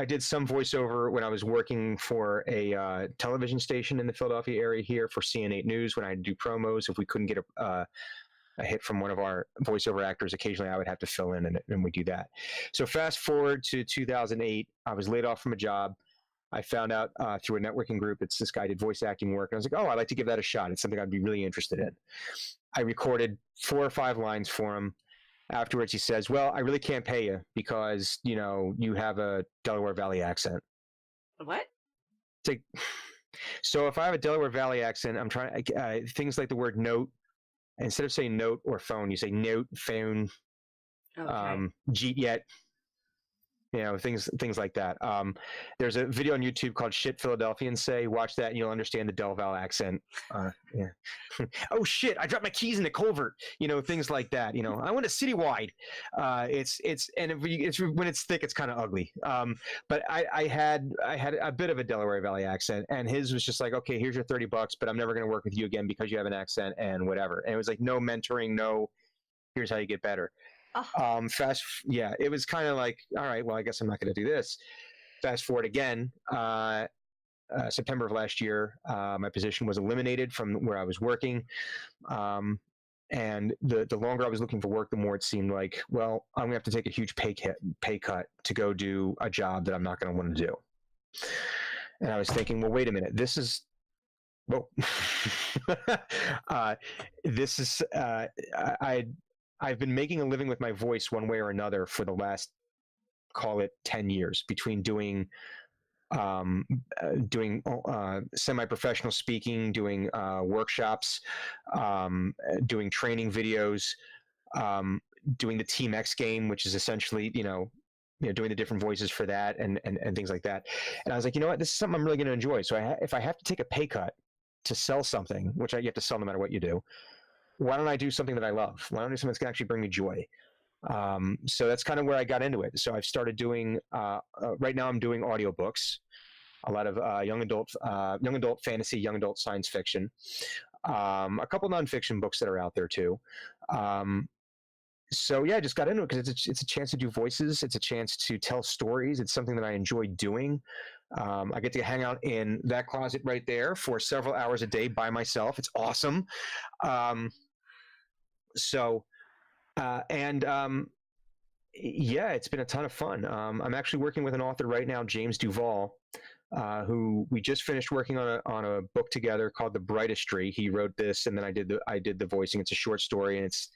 did some voiceover when I was working for a television station in the Philadelphia area here for CN8 News. When I do promos, if we couldn't get a hit from one of our voiceover actors, occasionally I would have to fill in, and we do that. So fast forward to 2008, I was laid off from a job. I found out through a networking group that this guy did voice acting work, and I was like, oh, I'd like to give that a shot. It's something I'd be really interested in. I recorded 4 or 5 lines for him. Afterwards, he says, well, I really can't pay you because, you have a Delaware Valley accent. What? So if I have a Delaware Valley accent, I'm trying things like the word note. Instead of saying note or phone, you say note, phone, okay. Jeet yet. Things like that. There's a video on YouTube called Shit Philadelphians Say. Watch that and you'll understand the Del Val accent. Yeah. Oh shit, I dropped my keys in the culvert. Things like that. I went to Citywide. When it's thick, it's kind of ugly. But I had a bit of a Delaware Valley accent, and his was just like, okay, here's your $30, but I'm never going to work with you again because you have an accent and whatever. And it was like no mentoring, no, here's how you get better. Oh. It was kind of like, all right, well, I guess I'm not going to do this. Fast forward again, September of last year, my position was eliminated from where I was working. And the longer I was looking for work, the more it seemed like, well, I'm going to have to take a huge pay cut to go do a job that I'm not going to want to do. And I was thinking, well, wait a minute, I've been making a living with my voice one way or another for the last, call it 10 years, between doing semi-professional speaking, doing workshops, doing training videos, doing the TeamX game, which is essentially, doing the different voices for that and things like that. And I was like, you know what, this is something I'm really going to enjoy. So if I have to take a pay cut to sell something, which you have to sell no matter what you do, why don't I do something that I love? Why don't I do something that's going to actually bring me joy? So that's kind of where I got into it. So I've started doing, right now I'm doing audiobooks, a lot of young adult fantasy, young adult science fiction, a couple nonfiction books that are out there too. So yeah, I just got into it because it's a chance to do voices. It's a chance to tell stories. It's something that I enjoy doing. I get to hang out in that closet right there for several hours a day by myself. It's awesome. So yeah, it's been a ton of fun. I'm actually working with an author right now, James Duval, who we just finished working on a book together called The Brightest Tree. He wrote this, and then I did the voicing. It's a short story, and it's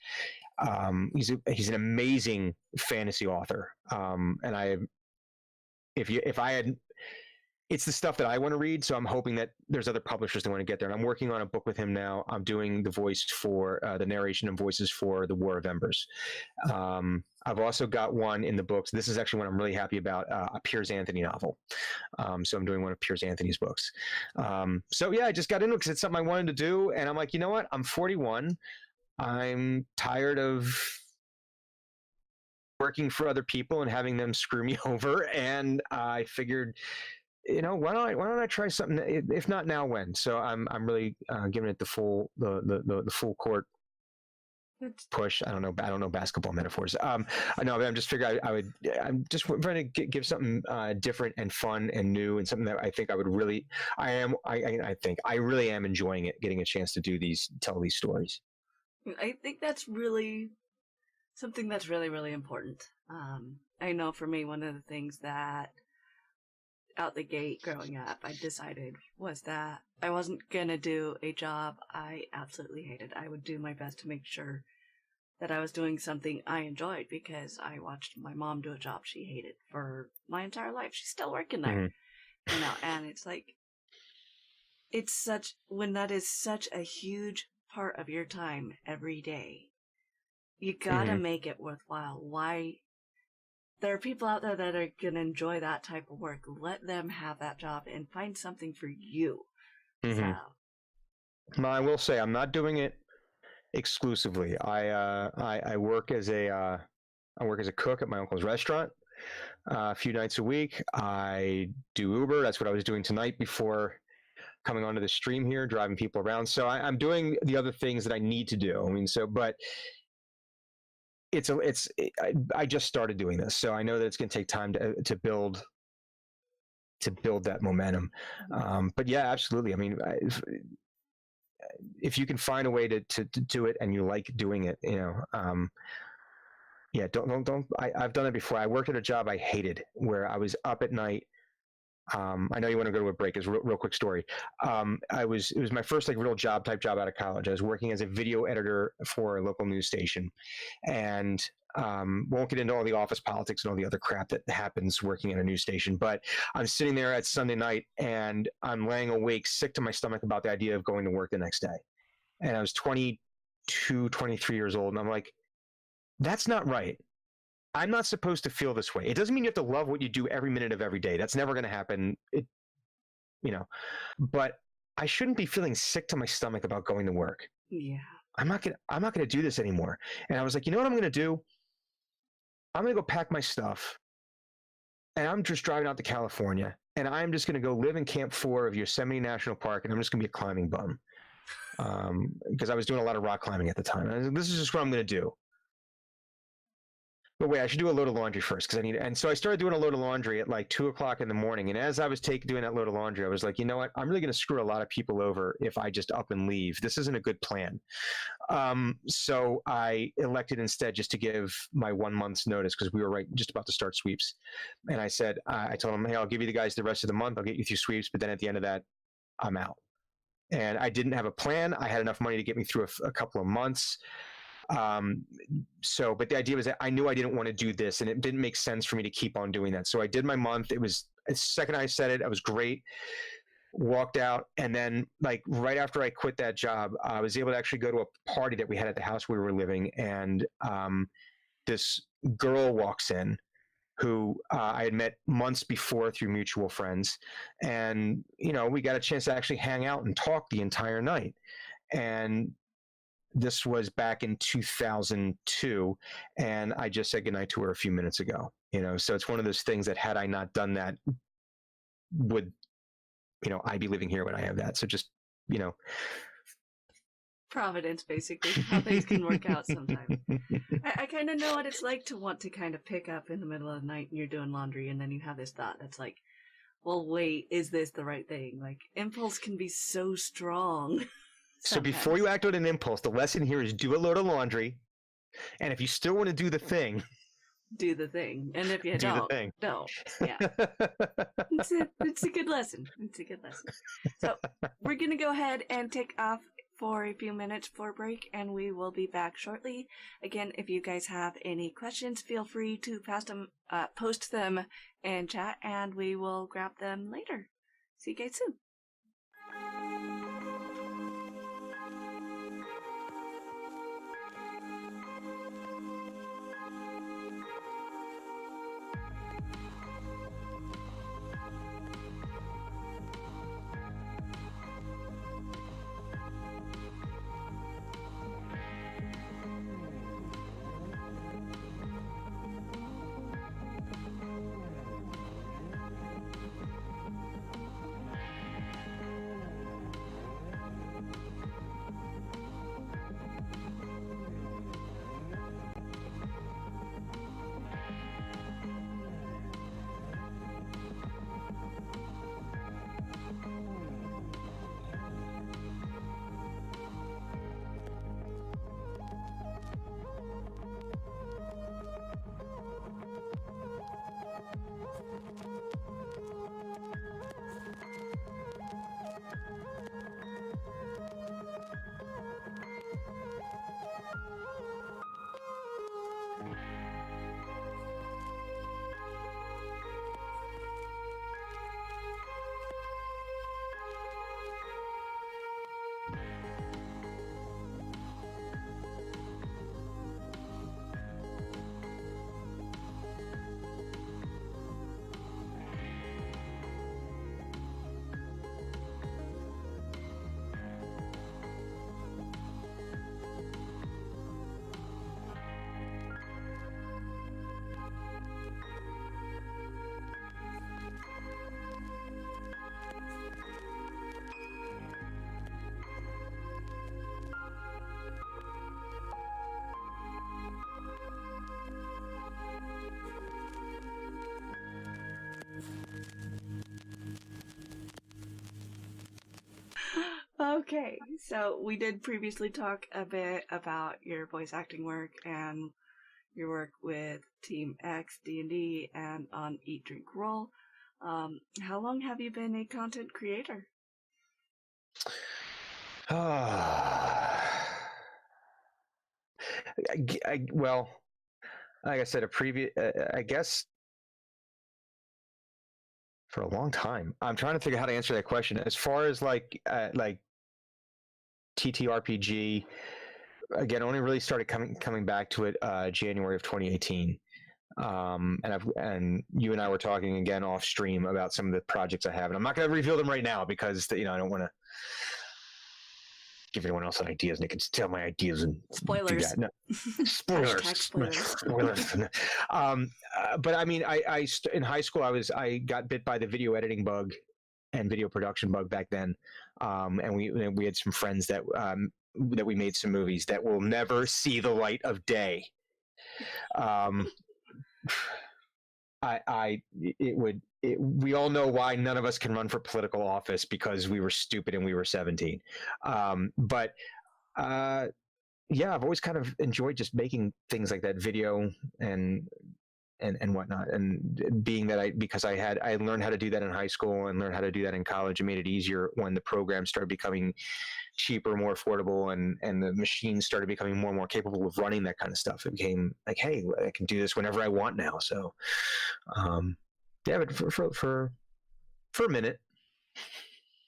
he's an amazing fantasy author. And if I had, it's the stuff that I want to read. So I'm hoping that there's other publishers that want to get there. And I'm working on a book with him now. I'm doing the voice for the narration and voices for The War of Embers. I've also got one in the books. This is actually one I'm really happy about, a Piers Anthony novel. So I'm doing one of Piers Anthony's books. So yeah, I just got into it because it's something I wanted to do. And I'm like, you know what? I'm 41. I'm tired of working for other people and having them screw me over. And I figured, you know, why don't I try something? If not now, when? So I'm really giving it the full court push. I don't know basketball metaphors. I know, but I'm just figuring I'm just trying to give something different and fun and new, and something that I think I really am enjoying it, getting a chance to tell these stories. I think that's really something that's really, really important. I know for me, one of the things that out the gate growing up, I decided was that I wasn't going to do a job I absolutely hated. I would do my best to make sure that I was doing something I enjoyed, because I watched my mom do a job she hated for my entire life. She's still working there, you know, and it's like, when that is such a huge part of your time every day, you gotta make it worthwhile. Why? There are people out there that are going to enjoy that type of work. Let them have that job and find something for you. So. Well, I will say I'm not doing it exclusively. I work as a cook at my uncle's restaurant a few nights a week. I do Uber. That's what I was doing tonight before coming onto the stream here, driving people around. So I'm doing the other things that I need to do. I mean, but I just started doing this, so I know that it's going to take time to build that momentum. But yeah, absolutely. I mean, if you can find a way to do it and you like doing it, you know, yeah, don't. I've done it before. I worked at a job I hated, where I was up at night. I know you want to go to a break. It's a real quick story. It was my first real job out of college. I was working as a video editor for a local news station, and won't get into all the office politics and all the other crap that happens working at a news station. But I'm sitting there at Sunday night, and I'm laying awake, sick to my stomach about the idea of going to work the next day. And I was 22, 23 years old, and I'm like, that's not right. I'm not supposed to feel this way. It doesn't mean you have to love what you do every minute of every day. That's never going to happen. But I shouldn't be feeling sick to my stomach about going to work. Yeah. I'm not going to do this anymore. And I was like, you know what I'm going to do? I'm going to go pack my stuff, and I'm just driving out to California, and I'm just going to go live in Camp 4 of Yosemite National Park, and I'm just going to be a climbing bum. Because I was doing a lot of rock climbing at the time. And I was like, this is just what I'm going to do. But wait, I should do a load of laundry first, because and so I started doing a load of laundry at 2:00 in the morning. And as I was doing that load of laundry, I was like, you know what? I'm really going to screw a lot of people over if I just up and leave. This isn't a good plan. So I elected instead just to give my 1 month's notice, because we were just about to start sweeps. And I said, I told them, hey, I'll give you the guys the rest of the month. I'll get you through sweeps. But then at the end of that, I'm out. And I didn't have a plan. I had enough money to get me through a couple of months. But the idea was that I knew I didn't want to do this, and it didn't make sense for me to keep on doing that. So I did my month. It was the second I said it, I was great. Walked out, and then right after I quit that job, I was able to actually go to a party that we had at the house we were living, and this girl walks in who I had met months before through mutual friends, and we got a chance to actually hang out and talk the entire night. And this was back in 2002, and I just said goodnight to her a few minutes ago. So it's one of those things that had I not done that, would I be living here when I have that? So just Providence, basically, how things can work out sometimes. I kind of know what it's like to want to kind of pick up in the middle of the night and you're doing laundry, and then you have this thought that's like, well, wait, is this the right thing? Like, impulse can be so strong. So before you act on an impulse, the lesson here is do a load of laundry, and if you still want to do the thing, do the thing. And if you don't. Yeah. It's a good lesson. It's a good lesson. So we're going to go ahead and take off for a few minutes for break, and we will be back shortly. Again, if you guys have any questions, feel free to post them in chat, and we will grab them later. See you guys soon. Okay, so we did previously talk a bit about your voice acting work and your work with TeamX D&D and on EatDrinkRoll. How long have you been a content creator? Well, like I said, I guess for a long time. I'm trying to figure out how to answer that question. As far as like TTRPG, again, I only really started coming back to it January of 2018. And you and I were talking again off stream about some of the projects I have, and I'm not going to reveal them right now because I don't want to give anyone else ideas, and they can steal my ideas and spoilers. Do that. No. Spoilers. But I mean, I in high school I got bit by the video editing bug and video production bug back then, and we had some friends that we made some movies that will never see the light of day. We all know why none of us can run for political office, because we were stupid and we were 17. Yeah, I've always kind of enjoyed just making things like that, video and whatnot. And being that because I learned how to do that in high school and learned how to do that in college, it made it easier when the programs started becoming cheaper, more affordable, and the machines started becoming more and more capable of running that kind of stuff. It became like, hey, I can do this whenever I want now. So, yeah, but for a minute.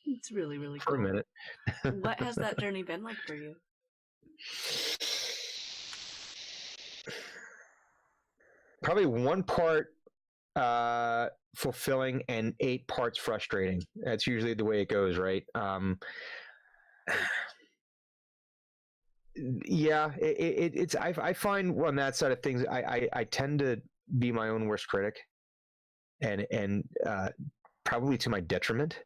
It's really, really cool. For a minute. What has that journey been like for you? Probably 1 part fulfilling and 8 parts frustrating. That's usually the way it goes, right? Yeah, I find on that side of things, I tend to be my own worst critic, and probably to my detriment,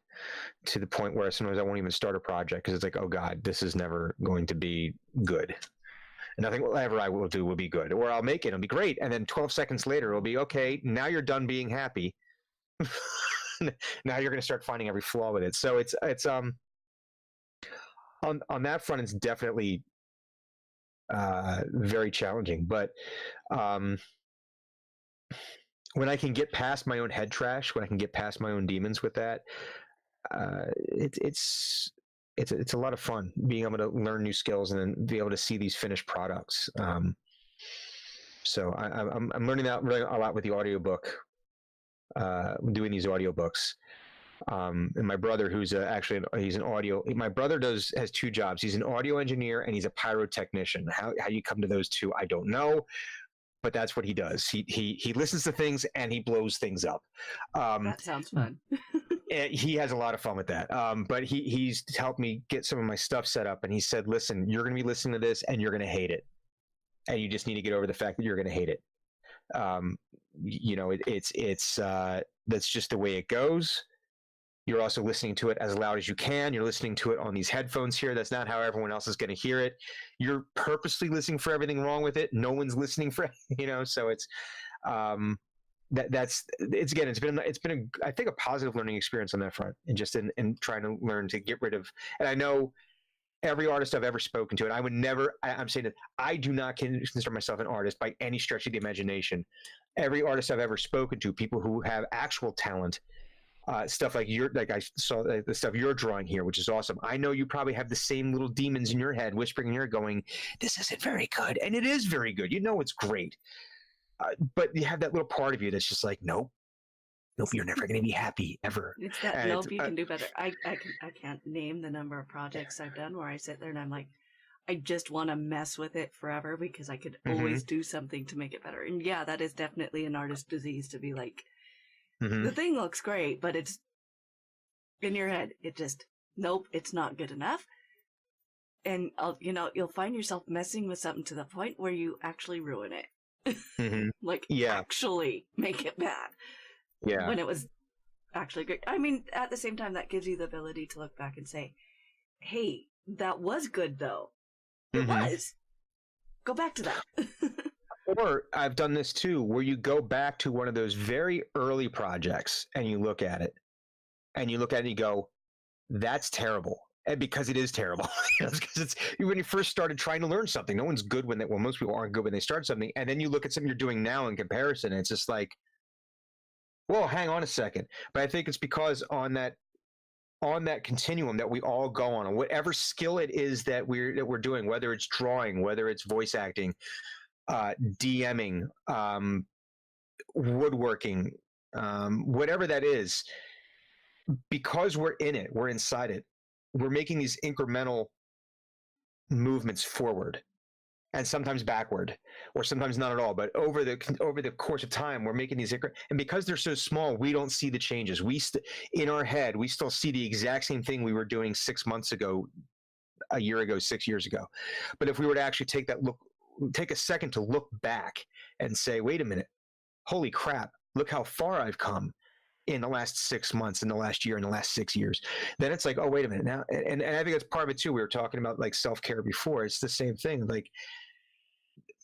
to the point where sometimes I won't even start a project because it's like, oh God, this is never going to be good. Nothing whatever I will do will be good, or I'll make it, it'll be great, and then 12 seconds later it'll be okay. Now you're done being happy. Now you're going to start finding every flaw with it. So it's on that front, it's definitely very challenging. But when I can get past my own head trash, when I can get past my own demons with that, it's a lot of fun being able to learn new skills and then be able to see these finished products. So I'm learning that really a lot with the audiobook, doing these audiobooks. And my brother, who's he's an audio. My brother has two jobs. He's an audio engineer and he's a pyrotechnician. How you come to those two, I don't know, but that's what he does. He listens to things and he blows things up. That sounds fun. He has a lot of fun with that. But he's helped me get some of my stuff set up, and he said, "Listen, you're going to be listening to this and you're going to hate it, and you just need to get over the fact that you're going to hate it. It's that's just the way it goes." You're also listening to it as loud as you can. You're listening to it on these headphones here. That's not how everyone else is going to hear it. You're purposely listening for everything wrong with it. No one's listening for, so it's, it's been I think a positive learning experience on that front, and just in trying to learn to get rid of, and I know every artist I've ever spoken to, and I would never, I'm saying that I do not consider myself an artist by any stretch of the imagination. Every artist I've ever spoken to, people who have actual talent, stuff like I saw the stuff you're drawing here, which is awesome. I know you probably have the same little demons in your head whispering in your ear going, this isn't very good. And it is very good. It's great. But you have that little part of you that's just like, nope, you're never going to be happy ever. It's that nope, you can do better. I can't name the number of projects I've done where I sit there and I'm like, I just want to mess with it forever because I could always do something to make it better. And yeah, that is definitely an artist disease, to be like, the thing looks great, but it's in your head. It just, nope, it's not good enough. And you'll find yourself messing with something to the point where you actually ruin it. Actually make it bad. Yeah. When it was actually great. I mean, at the same time, that gives you the ability to look back and say, hey, that was good though. It was. Go back to that. Or I've done this too, where you go back to one of those very early projects and you look at it and you go, that's terrible. And because it is terrible, because it's when you first started trying to learn something, no one's good most people aren't good when they start something. And then you look at something you're doing now in comparison, and it's just like, whoa, hang on a second. But I think it's because on that continuum that we all go on whatever skill it is that we're doing, whether it's drawing, whether it's voice acting, DMing, woodworking, whatever that is, because we're in it, we're inside it, we're making these incremental movements forward and sometimes backward, or sometimes not at all, but over the course of time, we're making these, and because they're so small, we don't see the changes. In our head, we still see the exact same thing we were doing 6 months ago, a year ago, 6 years ago. But if we were to actually take a second to look back and say, wait a minute, holy crap, look how far I've come in the last 6 months, in the last year, in the last 6 years, then it's like, oh, wait a minute now. And I think that's part of it too. We were talking about like self-care before. It's the same thing. Like,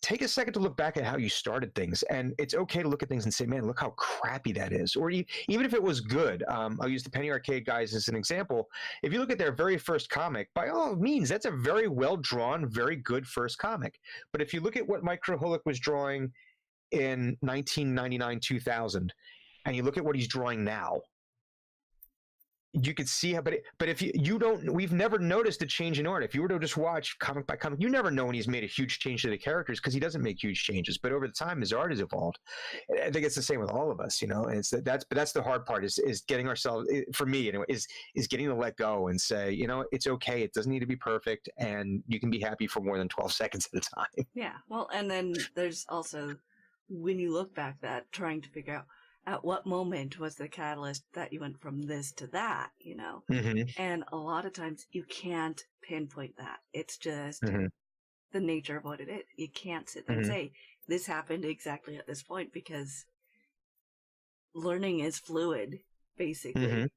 take a second to look back at how you started things. And it's okay to look at things and say, man, look how crappy that is. Or even if it was good, I'll use the Penny Arcade guys as an example. If you look at their very first comic, by all means, that's a very well-drawn, very good first comic. But if you look at what Mike Krahulik was drawing in 1999, 2000, and you look at what he's drawing now, you could see how, but if you don't, we've never noticed a change in art. If you were to just watch comic by comic, you never know when he's made a huge change to the characters, because he doesn't make huge changes. But over the time, his art has evolved. I think it's the same with all of us, and that's the hard part is getting ourselves, for me anyway, is getting to let go and say, it's okay. It doesn't need to be perfect, and you can be happy for more than 12 seconds at a time. Yeah. Well, and then there's also, when you look back, that trying to figure out, at what moment was the catalyst that you went from this to that, And a lot of times you can't pinpoint that. It's just the nature of what it is. You can't sit there and say, this happened exactly at this point, because learning is fluid, basically.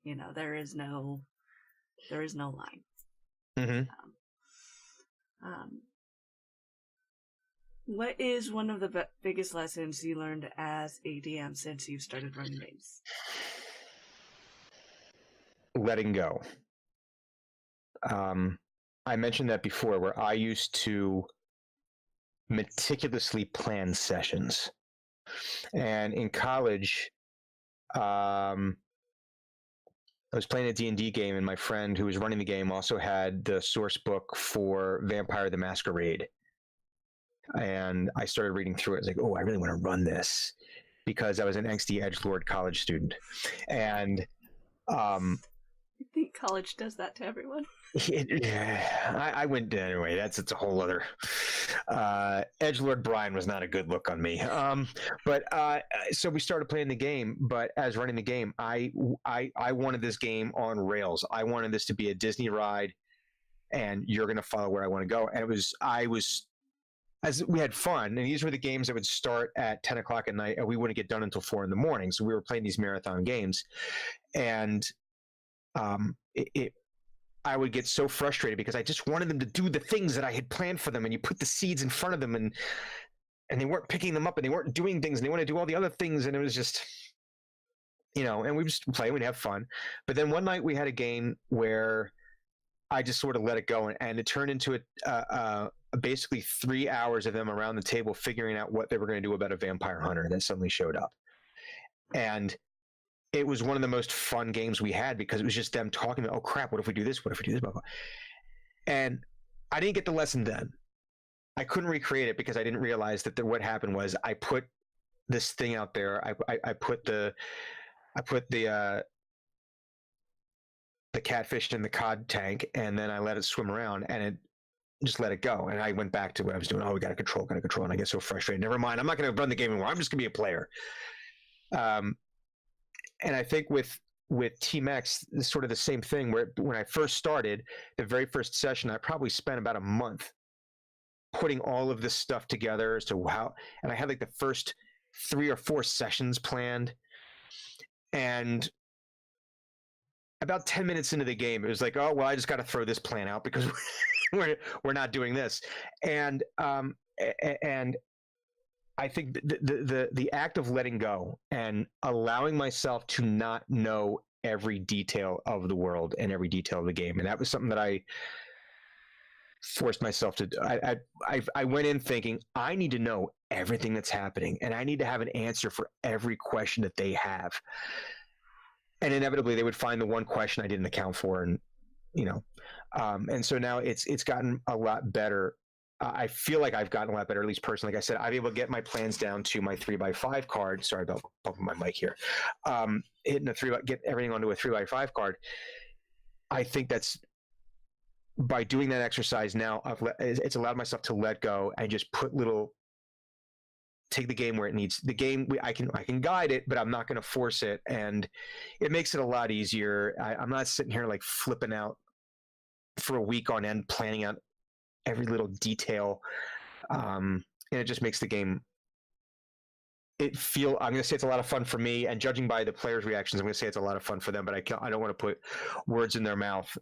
You know, there is no line. What is one of the biggest lessons you learned as a DM since you've started running games? Letting go. I mentioned that before, where I used to meticulously plan sessions. And in college, I was playing a D&D game, and my friend who was running the game also had the source book for Vampire the Masquerade. And I started reading through it. I was like, oh, I really want to run this, because I was an angsty edgelord college student. And I think college does that to everyone. I went anyway. It's a whole other. Edgelord Brian was not a good look on me. So we started playing the game. But as running the game, I wanted this game on rails. I wanted this to be a Disney ride, and you're going to follow where I want to go. And as we had fun, and these were the games that would start at 10 o'clock at night, and we wouldn't get done until 4 in the morning. So we were playing these marathon games, and I would get so frustrated because I just wanted them to do the things that I had planned for them, and you put the seeds in front of them, and they weren't picking them up, and they weren't doing things, and they want to do all the other things, and it was just, and we just play, we'd have fun. But then one night we had a game where I just sort of let it go, and it turned into basically 3 hours of them around the table figuring out what they were going to do about a vampire hunter that suddenly showed up. And it was one of the most fun games we had, because it was just them talking about, oh crap, what if we do this? What if we do this? Blah, blah. And I didn't get the lesson then. I couldn't recreate it because I didn't realize that what happened was I put this thing out there. I put the catfish in the cod tank, and then I let it swim around, and it just let it go. And I went back to what I was doing. Oh, we got to control. And I get so frustrated. Never mind. I'm not going to run the game anymore. I'm just going to be a player. And I think with TeamX, it's sort of the same thing, where when I first started, the very first session, I probably spent about a month putting all of this stuff together as to how, and I had like the first 3 or 4 sessions planned. And about 10 minutes into the game, it was like, oh, well, I just got to throw this plan out because we're not doing this. And I think the act of letting go and allowing myself to not know every detail of the world and every detail of the game, and that was something that I forced myself to do. I went in thinking I need to know everything that's happening, and I need to have an answer for every question that they have. And inevitably, they would find the one question I didn't account for, and and so now it's gotten a lot better. I feel like I've gotten a lot better, at least personally. Like I said, I'm able to get my plans down to my 3x5 card. Sorry about bumping my mic here. Get everything onto a 3x5 card. I think that's, by doing that exercise now, it's allowed myself to let go and just take the game where it needs. The game, I can guide it, but I'm not going to force it, and it makes it a lot easier. I'm not sitting here like flipping out for a week on end, planning out every little detail, and it just makes the game I'm going to say it's a lot of fun for me, and judging by the players' reactions, I'm going to say it's a lot of fun for them, but I don't want to put words in their mouth.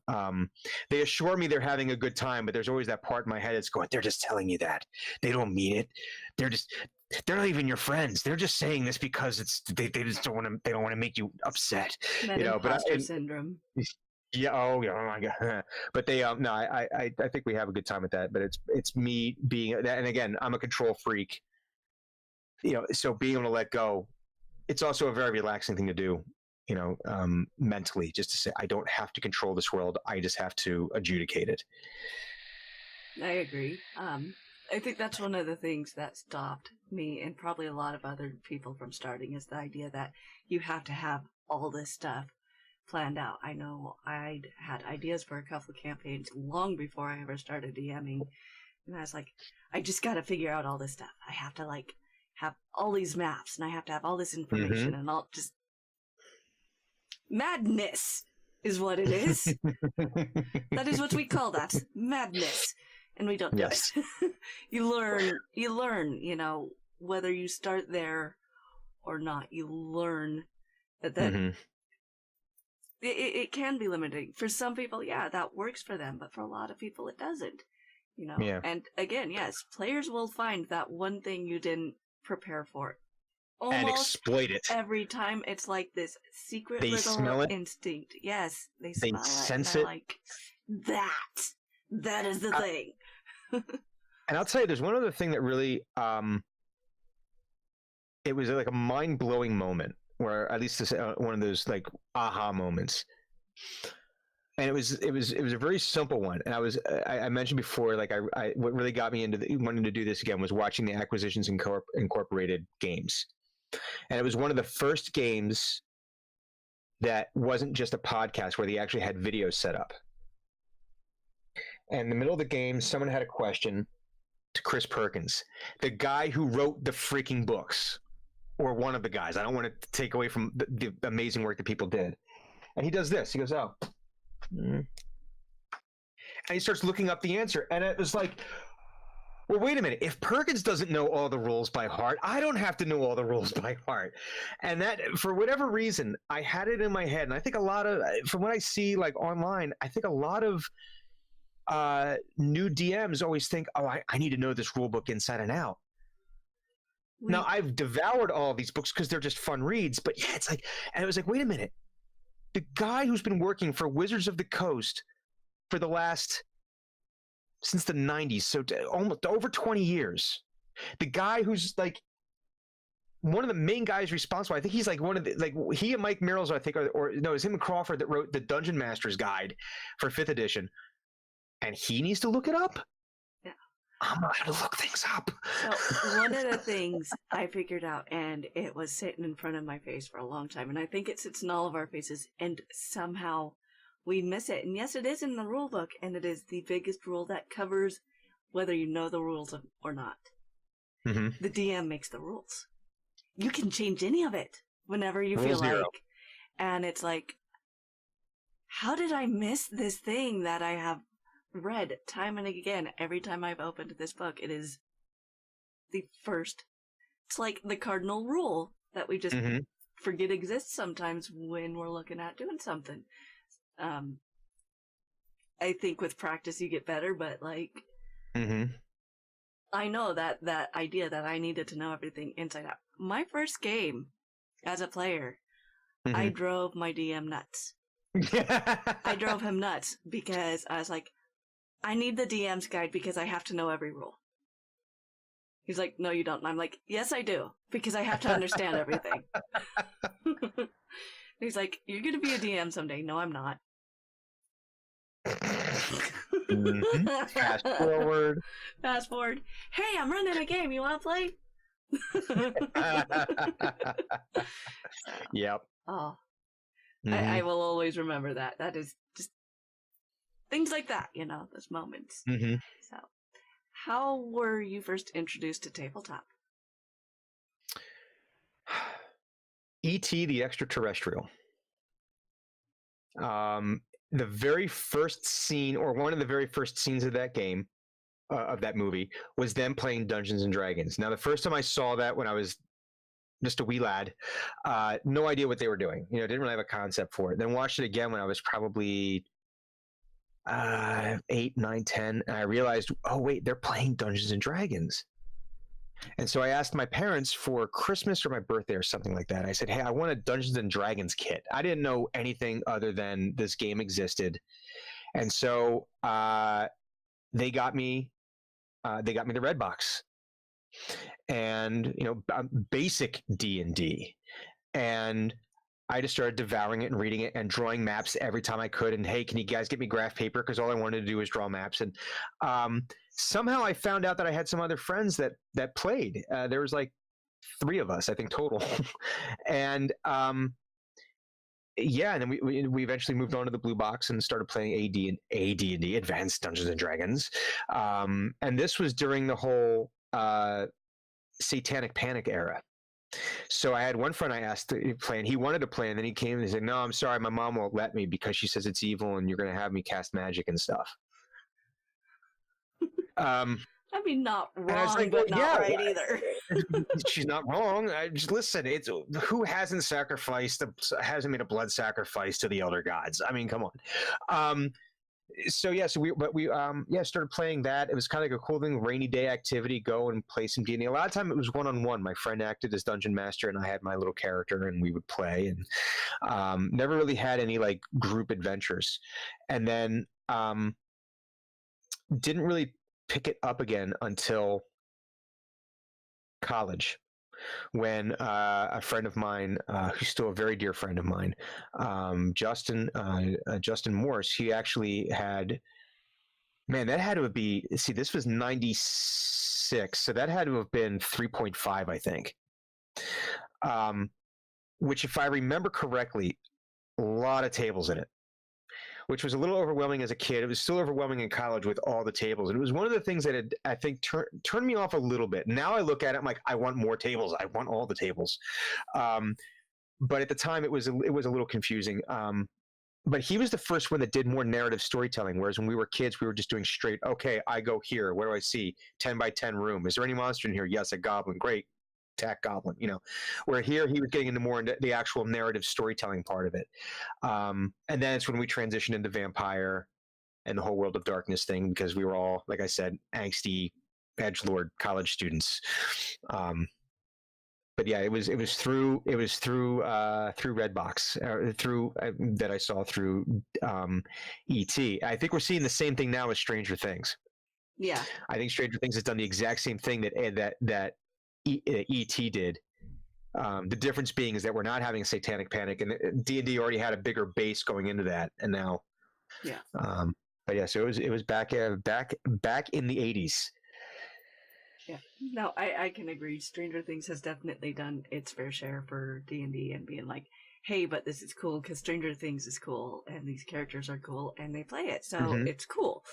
They assure me they're having a good time, but there's always that part in my head that's going, they're just telling you that. They don't mean it. They're not even your friends. They're just saying this because they just don't want to make you upset. That imposter syndrome. Yeah. Oh, yeah. Oh my God. But they, no, I think we have a good time with that. But it's me being, and again, I'm a control freak. So being able to let go, it's also a very relaxing thing to do. Mentally, just to say, I don't have to control this world. I just have to adjudicate it. I agree. I think that's one of the things that stopped me and probably a lot of other people from starting, is the idea that you have to have all this stuff planned out. I know I'd had ideas for a couple of campaigns long before I ever started DMing, and I was like, I just got to figure out all this stuff. I have to have all these maps, and I have to have all this information, and all just madness is what it is. That is what we call that, madness. and we don't do Yes. it. You learn, you know, whether you start there or not, you learn that Mm-hmm. it can be limiting. For some people, yeah, that works for them, but for a lot of people, it doesn't. You know, Yeah. and again, yes, players will find that one thing you didn't prepare for. And Almost exploit it. every time, it's like this secret They little smell it. instinct. Yes, they They smell it, and sense they're it. like, that is the thing. And I'll tell you, there's one other thing that really, it was like a mind-blowing moment, where at least this, one of those like aha moments. And it was a very simple one. And I mentioned before, like what really got me into wanting to do this again was watching the Acquisitions Incorporated games. And it was one of the first games that wasn't just a podcast, where they actually had videos set up. And in the middle of the game, someone had a question to Chris Perkins, the guy who wrote the freaking books, or one of the guys. I don't want to take away from the amazing work that people did. And he does this. He goes, oh. And he starts looking up the answer. And it was like, well, wait a minute. If Perkins doesn't know all the rules by heart, I don't have to know all the rules by heart. And that, for whatever reason, I had it in my head. And I think a lot of, from what I see like online, I think a lot of new DMs always think, oh, I need to know this rule book inside and out. Now, I've devoured all of these books because they're just fun reads. But yeah, it's like, and it was like, wait a minute. The guy who's been working for Wizards of the Coast for the last, since the 90s, so almost over 20 years, the guy who's like one of the main guys responsible, I think he's like one of the, like he and Mike Merrills, I think, or no, it's him and Crawford that wrote the Dungeon Master's Guide for 5th edition, and he needs to look it up. Yeah, I'm not how to look things up. So one of the things I figured out, and it was sitting in front of my face for a long time, and I think it sits in all of our faces, and somehow we miss it. And yes, it is in the rule book, and it is the biggest rule that covers whether you know the rules or not. Mm-hmm. The DM makes the rules. You can change any of it whenever you feel Zero. like. And it's like, how did I miss this thing that I have read time and again? Every time I've opened this book, it is the first. It's like the cardinal rule that we just forget exists sometimes when we're looking at doing something. I think with practice you get better, but like, I know that idea that I needed to know everything inside out. My first game as a player, I drove my DM nuts. I drove him nuts because I was like, I need the DM's guide because I have to know every rule. He's like, no, you don't. And I'm like, yes, I do, because I have to understand everything. He's like, you're going to be a DM someday. No, I'm not. Fast forward. Fast forward. Hey, I'm running a game. You want to play? Yep. Oh, I will always remember that. That is just things like that, you know, those moments. So, how were you first introduced to tabletop? E.T. the Extraterrestrial. The very first scene, or one of the very first scenes of that game, of that movie, was them playing Dungeons and Dragons. Now, the first time I saw that when I was just a wee lad, no idea what they were doing. You know, didn't really have a concept for it. Then watched it again when I was probably 8, 9, 10, and I realized, oh wait, they're playing Dungeons and Dragons. And so I asked my parents for Christmas or my birthday or something like that. I said, hey, I want a Dungeons and Dragons kit. I didn't know anything other than this game existed. And so they got me the red box, and, you know, basic D&D. And I just started devouring it and reading it and drawing maps every time I could. And hey, can you guys get me graph paper? Because all I wanted to do was draw maps. And somehow I found out that I had some other friends that played. There was like 3 of us, I think, total. And yeah, and then we eventually moved on to the blue box and started playing AD&D, Advanced Dungeons and Dragons. And this was during the whole Satanic Panic era. So I had one friend I asked to play, and he wanted to play, and then he came and he said, no, I'm sorry, my mom won't let me because she says it's evil and you're going to have me cast magic and stuff. I mean, not And I was wrong, like, but well, not yeah, right either. she's not wrong. I just listen. It's who hasn't hasn't made a blood sacrifice to the elder gods. I mean, come on. So yeah, we started playing that. It was kind of like a cool thing, rainy day activity. Go and play some D&D. A lot of time it was one-on-one. My friend acted as dungeon master, and I had my little character, and we would play. And never really had any like group adventures. And then didn't really pick it up again until college, when a friend of mine, who's still a very dear friend of mine, Justin Morse, he actually had, man, that had to be, see, this was 96, so that had to have been 3.5, I think. Which, if I remember correctly, a lot of tables in it, which was a little overwhelming as a kid. It was still overwhelming in college with all the tables. And it was one of the things that had, I think, turned me off a little bit. Now I look at it, I'm like, I want more tables. I want all the tables. But at the time, it was a little confusing. But he was the first one that did more narrative storytelling. Whereas when we were kids, we were just doing straight, okay, I go here. What do I see? 10 by 10 room. Is there any monster in here? Yes, a goblin. Great. Attack goblin, where here he was getting into more into the actual narrative storytelling part of it. And then it's when we transitioned into vampire and the whole World of Darkness thing, because we were all, like I said, angsty edgelord college students. But yeah, it was through Redbox, through that I saw through ET. I think we're seeing the same thing now with Stranger Things. Yeah, I think Stranger Things has done the exact same thing that ET did. The difference being is that we're not having a satanic panic, and D&D already had a bigger base going into that, and now, yeah. But yeah, so it was back in the 80s. Yeah, no, I can agree. Stranger Things has definitely done its fair share for D&D and being like, hey, but this is cool because Stranger Things is cool and these characters are cool and they play it, so it's cool.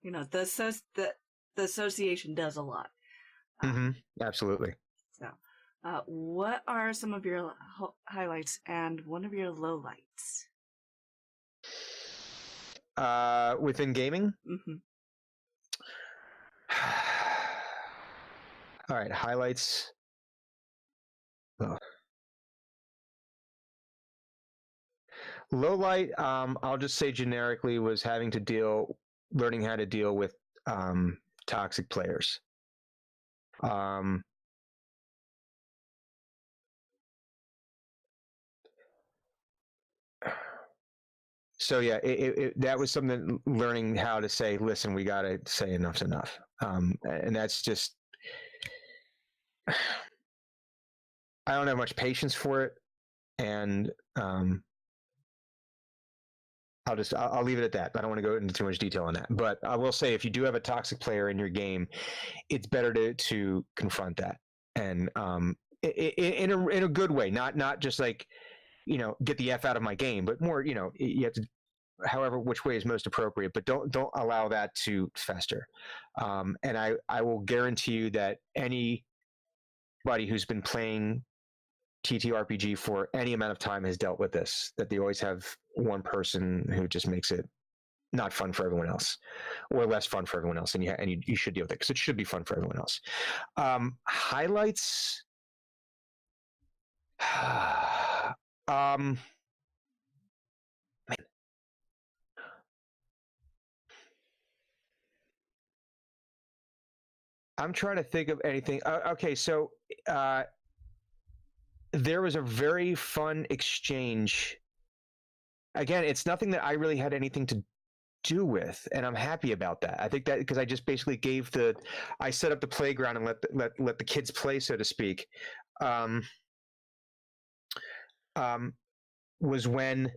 The association does a lot. Absolutely. So, what are some of your highlights and one of your lowlights? Within gaming? Mm-hmm. All right, highlights. Oh. Low light, I'll just say generically, was learning how to deal with toxic players. So yeah, that was something, learning how to say, listen, we got to say enough's enough. And that's just, I don't have much patience for it. And I'll leave it at that. I don't want to go into too much detail on that, but I will say, if you do have a toxic player in your game, it's better to confront that, and in a good way, not just like, get the F out of my game, but more, you have to, however, which way is most appropriate, but don't allow that to fester. And I will guarantee you that anybody who's been playing TTRPG for any amount of time has dealt with this, that they always have one person who just makes it not fun for everyone else, or less fun for everyone else, and you should deal with it, because it should be fun for everyone else. Highlights. Man. I'm trying to think of anything. Okay, so there was a very fun exchange. Again, it's nothing that I really had anything to do with, and I'm happy about that. I think that because I just basically I set up the playground and let the kids play, so to speak. Was when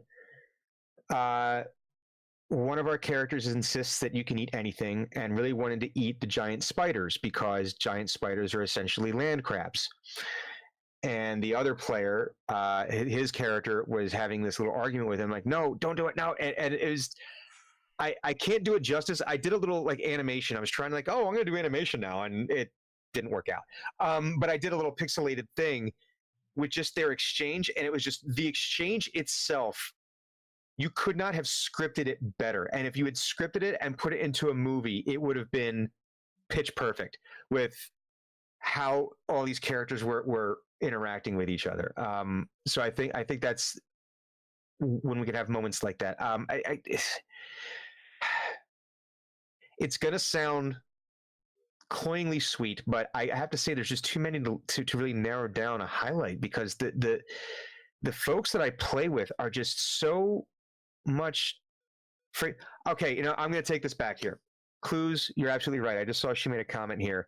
one of our characters insists that you can eat anything, and really wanted to eat the giant spiders, because giant spiders are essentially land crabs. And the other player, his character, was having this little argument with him, like, no, don't do it now. And it was, I can't do it justice. I did a little like animation. I was trying to like, oh, I'm going to do animation now, and it didn't work out. But I did a little pixelated thing with just their exchange, and it was just the exchange itself. You could not have scripted it better. And if you had scripted it and put it into a movie, it would have been pitch perfect with how all these characters were interacting with each other. So I think that's when we could have moments like that. It's going to sound cloyingly sweet, but I have to say there's just too many to really narrow down a highlight, because the folks that I play with are just so much free. Okay, I'm going to take this back here. Clues, you're absolutely right. I just saw she made a comment here.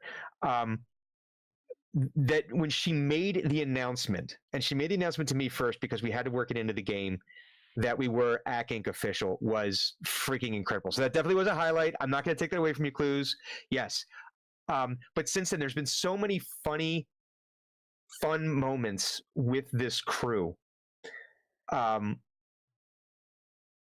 That when she made the announcement, and she made the announcement to me first because we had to work it into the game, that we were ACK Inc. official, was freaking incredible. So that definitely was a highlight. I'm not going to take that away from you, Clues. Yes. But since then, there's been so many fun moments with this crew.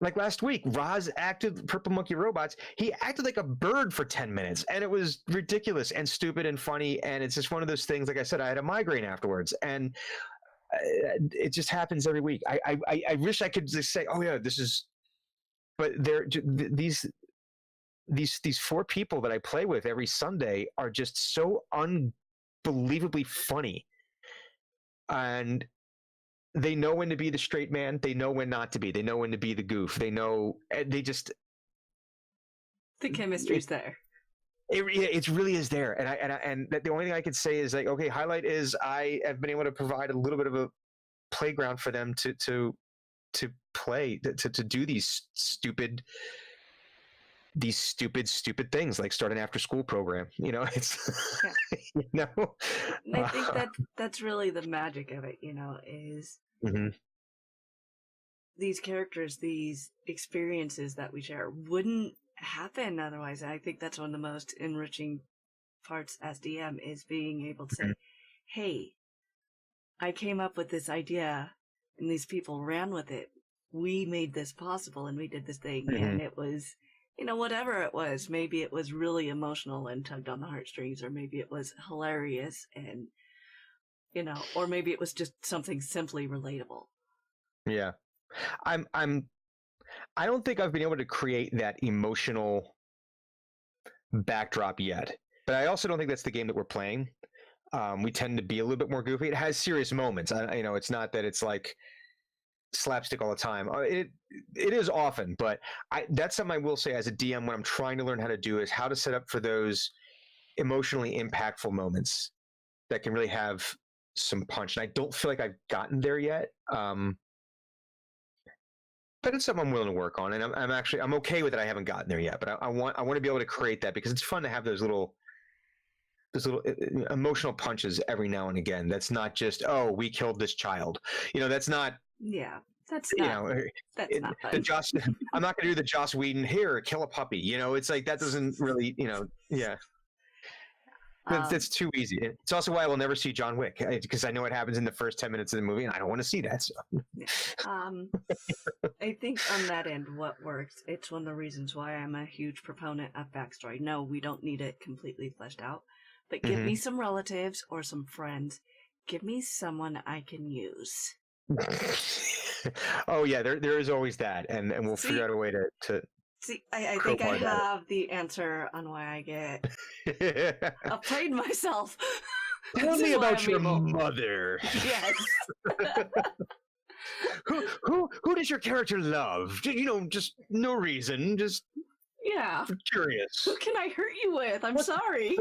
Like last week, Roz acted Purple Monkey Robots. He acted like a bird for 10 minutes, and it was ridiculous and stupid and funny. And it's just one of those things. Like I said, I had a migraine afterwards, and it just happens every week. I wish I could just say, oh yeah, this is. But these 4 people that I play with every Sunday are just so unbelievably funny, and they know when to be the straight man. They know when not to be. They know when to be the goof. They know. They just. The chemistry's there. It really is there, and the only thing I could say is, like, okay, highlight is I have been able to provide a little bit of a playground for them to play, to do these stupid things, like start an after school program. It's yeah. And I think that's really the magic of it, is mm-hmm. these characters, these experiences that we share wouldn't happen otherwise. And I think that's one of the most enriching parts as DM, is being able to say, hey, I came up with this idea and these people ran with it. We made this possible and we did this thing. Mm-hmm. And it was, whatever it was, maybe it was really emotional and tugged on the heartstrings, or maybe it was hilarious and, or maybe it was just something simply relatable. Yeah. I don't think I've been able to create that emotional backdrop yet, but I also don't think that's the game that we're playing. We tend to be a little bit more goofy. It has serious moments. It's not that it's like slapstick all the time. It is often, but that's something I will say as a DM, when I'm trying to learn how to do, is how to set up for those emotionally impactful moments that can really have some punch. And I don't feel like I've gotten there yet. But it's something I'm willing to work on, and I'm okay with it. I haven't gotten there yet, but I want to be able to create that, because it's fun to have those little emotional punches every now and again. That's not just, oh, we killed this child. That's not. Yeah, that's not. That's not fun. I'm not going to do the Joss Whedon, here, kill a puppy. It's like, that doesn't really. Yeah. That's too easy. It's also why I will never see John Wick, because I know what happens in the first 10 minutes of the movie, and I don't want to see that. So. Yeah. I think on that end, what works, it's one of the reasons why I'm a huge proponent of backstory. No, we don't need it completely fleshed out, but give me some relatives or some friends. Give me someone I can use. Oh yeah, there is always that, and we'll figure out a way to. See, I think I have the answer on why I get uptight myself. Tell me about your mother. Yes. Who does your character love? Just no reason. Just curious. Who can I hurt you with? I'm sorry.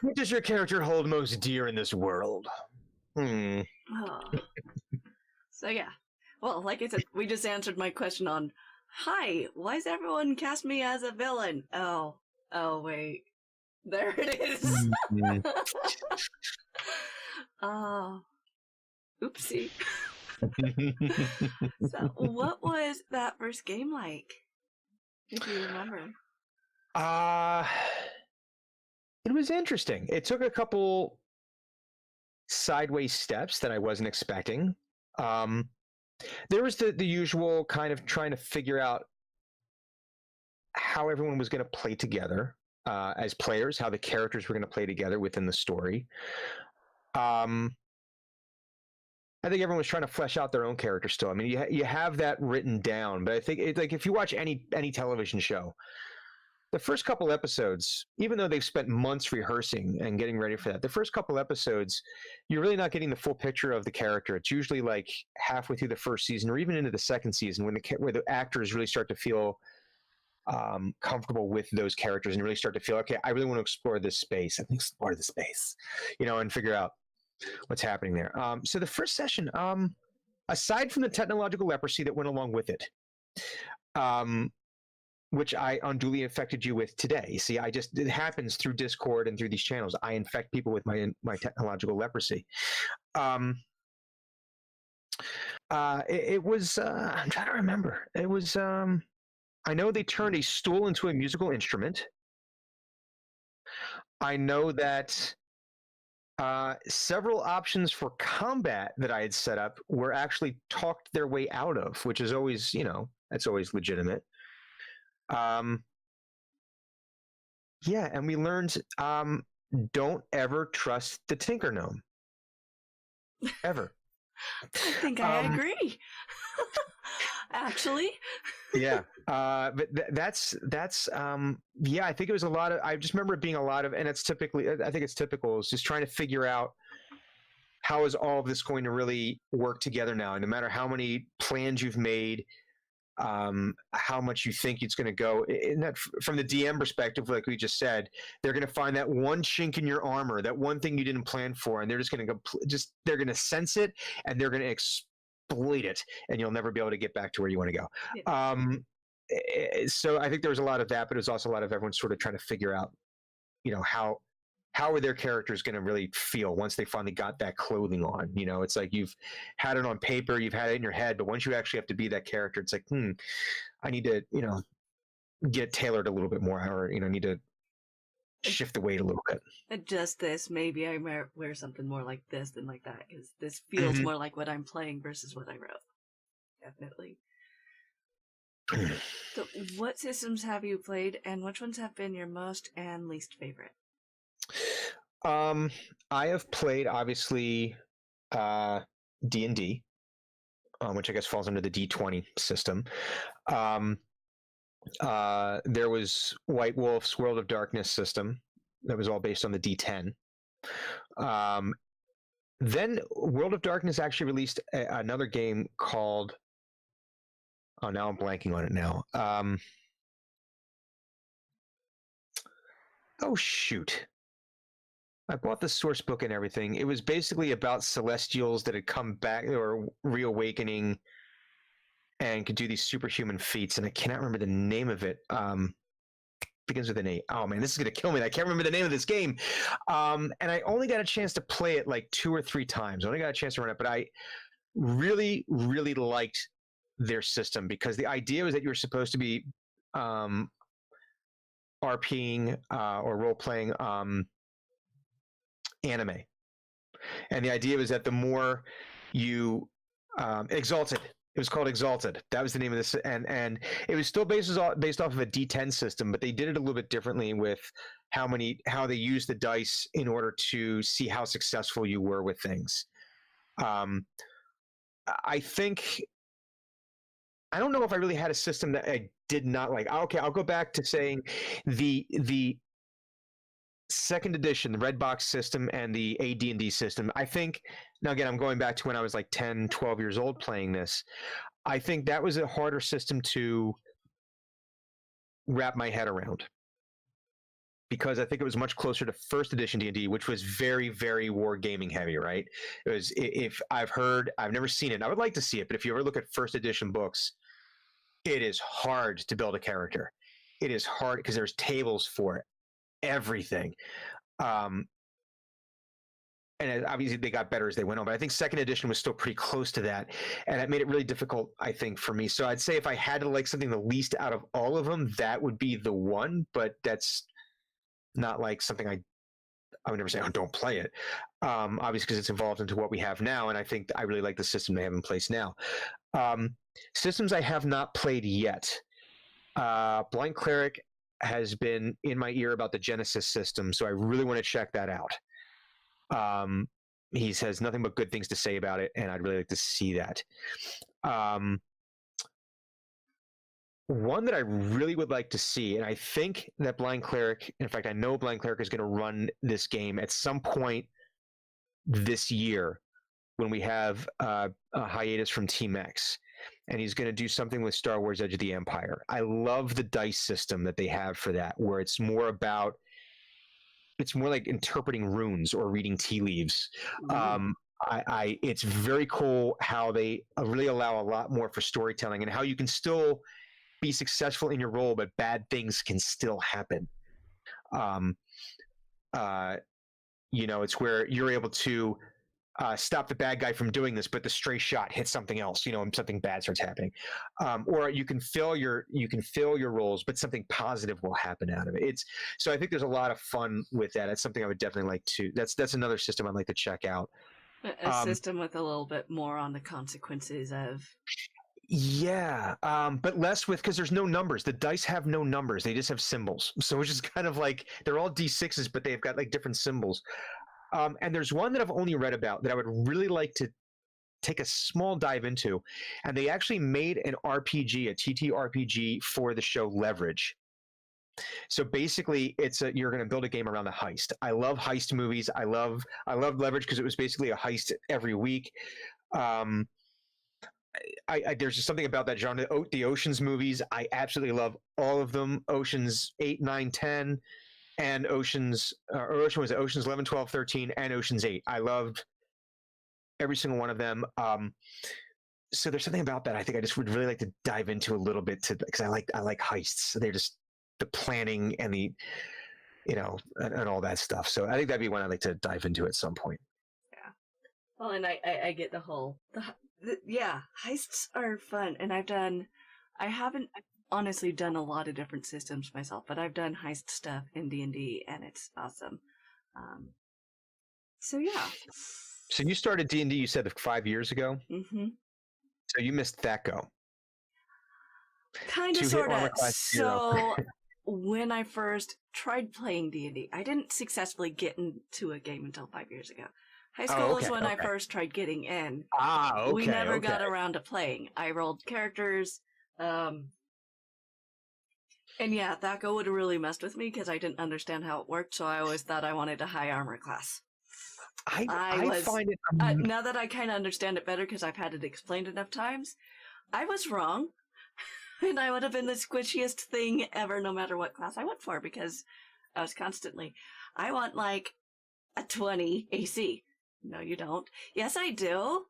What does your character hold most dear in this world? Oh. So yeah. Well, like I said, we just answered my question on, hi, why does everyone cast me as a villain? Oh, wait. There it is. Oopsie. So, what was that first game like? If you remember. It was interesting. It took a couple sideways steps that I wasn't expecting. There was the usual kind of trying to figure out how everyone was going to play together as players, how the characters were going to play together within the story. I think everyone was trying to flesh out their own character still. I mean, you have that written down, but I think it's like if you watch any television show, the first couple episodes, even though they've spent months rehearsing and getting ready for that, the first couple episodes, you're really not getting the full picture of the character. It's usually like halfway through the first season or even into the second season where the actors really start to feel comfortable with those characters and really start to feel, okay, I really want to explore this space. I think explore the space, and figure out what's happening there. So the first session, aside from the technological leprosy that went along with it, which I unduly infected you with today. See, it happens through Discord and through these channels. I infect people with my technological leprosy. It was, I'm trying to remember. It was, I know they turned a stool into a musical instrument. I know that several options for combat that I had set up were actually talked their way out of, which is always, that's always legitimate. Yeah, and we learned don't ever trust the Tinker Gnome. Ever. I think I agree. Actually. Yeah. But that's yeah, I think it was a lot of, I just remember it being a lot of, and it's typically, I think it's typical, is just trying to figure out how is all of this going to really work together now. And no matter how many plans you've made, how much you think it's going to go. From the DM perspective, like we just said, they're going to find that one chink in your armor, that one thing you didn't plan for, and they're just going to they're going to sense it and they're going to exploit it, and you'll never be able to get back to where you want to go. Yeah. So I think there was a lot of that, but it was also a lot of everyone sort of trying to figure out, how are their characters going to really feel once they finally got that clothing on? It's like you've had it on paper, you've had it in your head, but once you actually have to be that character, it's like, I need to, get tailored a little bit more, or, need to shift the weight a little bit. Adjust this. Maybe I wear something more like this than like that, because this feels more like what I'm playing versus what I wrote. Definitely. So what systems have you played, and which ones have been your most and least favorite? I have played, obviously, D&D, which I guess falls under the D20 system. There was White Wolf's World of Darkness system that was all based on the D10. Then World of Darkness actually released another game called, now I'm blanking on it now. Oh, shoot. I bought the source book and everything. It was basically about celestials that had come back or reawakening and could do these superhuman feats, and I cannot remember the name of it. Begins with an A. Oh man, this is gonna kill me. I can't remember the name of this game. And I only got a chance to play it like 2 or 3 times. I only got a chance to run it, but I really, really liked their system, because the idea was that you were supposed to be RPing or role-playing anime, and the idea was that the more you Exalted, it was called Exalted, that was the name of this, and it was still based off of a D10 system, but they did it a little bit differently with how they used the dice in order to see how successful you were with things. I think, I don't know if I really had a system that I did not like. Okay, I'll go back to saying the second edition, the red box system and the AD&D system. I think, now again, I'm going back to when I was like 10, 12 years old playing this. I think that was a harder system to wrap my head around, because I think it was much closer to first edition D&D, which was very, very wargaming heavy, right? It was, if I've never seen it. I would like to see it, but if you ever look at first edition books, it is hard to build a character. It is hard because there's tables for everything. And obviously they got better as they went on, but I think second edition was still pretty close to that. And it made it really difficult, I think, for me. So I'd say if I had to like something the least out of all of them, that would be the one, but that's not like something I would never say, oh, don't play it. Obviously, because it's evolved into what we have now. And I think I really like the system they have in place now. Systems I have not played yet. Blind Cleric has been in my ear about the Genesis system, so I really want to check that out. He says nothing but good things to say about it, and I'd really like to see that. one that I really would like to see, and I think that Blind Cleric, in fact, I know Blind Cleric is going to run this game at some point this year when we have a hiatus from TeamX, and he's going to do something with Star Wars Edge of the Empire. I love the dice system that they have for that, where it's more like interpreting runes or reading tea leaves. It's very cool how they really allow a lot more for storytelling and how you can still be successful in your role, but bad things can still happen. It's where you're able to stop the bad guy from doing this, but the stray shot hits something else, and something bad starts happening. Or you can fail your roles, but something positive will happen out of it. So I think there's a lot of fun with that. That's something I would definitely like to. That's another system I'd like to check out. A system with a little bit more on the consequences of. Yeah, but less because there's no numbers. The dice have no numbers; they just have symbols. So it's just kind of like they're all D6s, but they've got like different symbols. And there's one that I've only read about that I would really like to take a small dive into, and they actually made an RPG, a TTRPG for the show Leverage. So basically, you're going to build a game around a heist. I love heist movies. I love Leverage because it was basically a heist every week. There's just something about that genre. The Ocean's movies, I absolutely love all of them. Ocean's 8, 9, 10, and Ocean's 11, 12, 13, and Ocean's 8. I loved every single one of them. So there's something about that I think I just would really like to dive into a little bit because I like heists. They're just the planning and the and all that stuff. So I think that'd be one I'd like to dive into at some point. Yeah. Well, and I get the whole heists are fun, and I haven't honestly done a lot of different systems myself, but I've done heist stuff in D&D, and it's awesome. So yeah. So you started D&D, you said 5 years ago? Mm-hmm. So you missed THAC0. Kind of, sort of. So when I first tried playing D&D, I didn't successfully get into a game until 5 years ago. High school is when I first tried getting in. We never got around to playing. I rolled characters, and yeah, THAC0 would have really messed with me because I didn't understand how it worked, so I always thought I wanted a high armor class. I find it... now that I kind of understand it better because I've had it explained enough times, I was wrong. And I would have been the squishiest thing ever no matter what class I went for because I was constantly, I want like a 20 AC. No, you don't. Yes, I do.